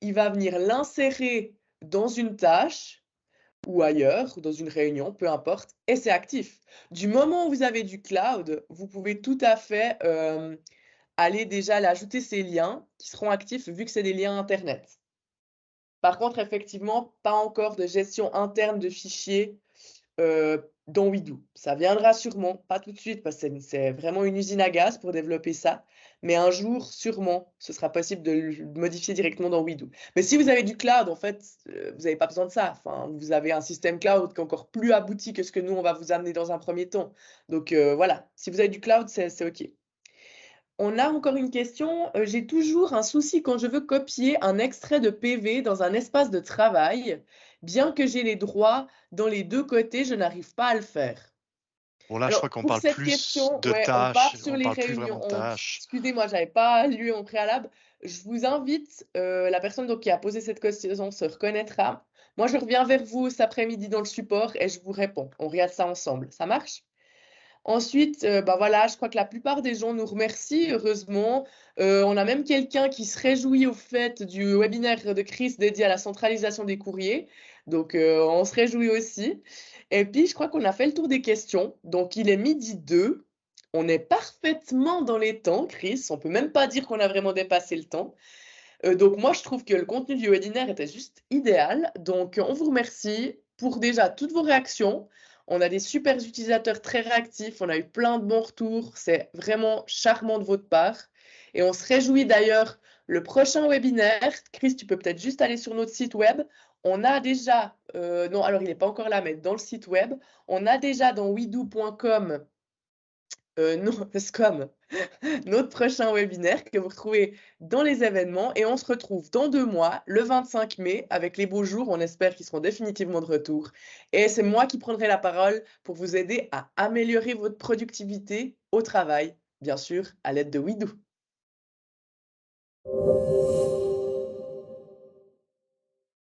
Il va venir l'insérer dans une tâche ou ailleurs, ou dans une réunion, peu importe, et c'est actif. Du moment où vous avez du cloud, vous pouvez tout à fait aller déjà ajouter ces liens qui seront actifs vu que c'est des liens Internet. Par contre, effectivement, pas encore de gestion interne de fichiers dans Odoo. Ça viendra sûrement, pas tout de suite, parce que c'est vraiment une usine à gaz pour développer ça. Mais un jour, sûrement, ce sera possible de le modifier directement dans Odoo. Mais si vous avez du cloud, en fait, vous n'avez pas besoin de ça. Enfin, vous avez un système cloud qui est encore plus abouti que ce que nous, on va vous amener dans un premier temps. Donc voilà, si vous avez du cloud, c'est OK. On a encore une question. J'ai toujours un souci quand je veux copier un extrait de PV dans un espace de travail. Bien que j'ai les droits dans les 2 côtés, je n'arrive pas à le faire. Bon, là, je Alors, crois qu'on pour parle cette plus question, de ouais, on part tâches, sur on les parle plus réunions. vraiment de tâches. Excusez-moi, j'avais pas lu en préalable. Je vous invite, la personne donc qui a posé cette question se reconnaîtra. Moi, je reviens vers vous cet après-midi dans le support et je vous réponds. On regarde ça ensemble. Ça marche? Ensuite, bah, voilà, je crois que la plupart des gens nous remercient, heureusement. On a même quelqu'un qui se réjouit au fait du webinaire de Chris dédié à la centralisation des courriers. Donc, on se réjouit aussi. Et puis, je crois qu'on a fait le tour des questions. Donc, il est 12h02. On est parfaitement dans les temps, Chris. On peut même pas dire qu'on a vraiment dépassé le temps. Donc, moi, je trouve que le contenu du webinaire était juste idéal. Donc, on vous remercie pour déjà toutes vos réactions. On a des super utilisateurs très réactifs. On a eu plein de bons retours. C'est vraiment charmant de votre part. Et on se réjouit d'ailleurs le prochain webinaire. Chris, tu peux peut-être juste aller sur notre site web. On a déjà, non, alors il n'est pas encore là, mais dans le site web, on a déjà dans widoo.com non, Scom, notre prochain webinaire que vous retrouvez dans les événements et on se retrouve dans 2 mois, le 25 mai, avec les beaux jours, on espère qu'ils seront définitivement de retour. Et c'est moi qui prendrai la parole pour vous aider à améliorer votre productivité au travail, bien sûr, à l'aide de Widoo.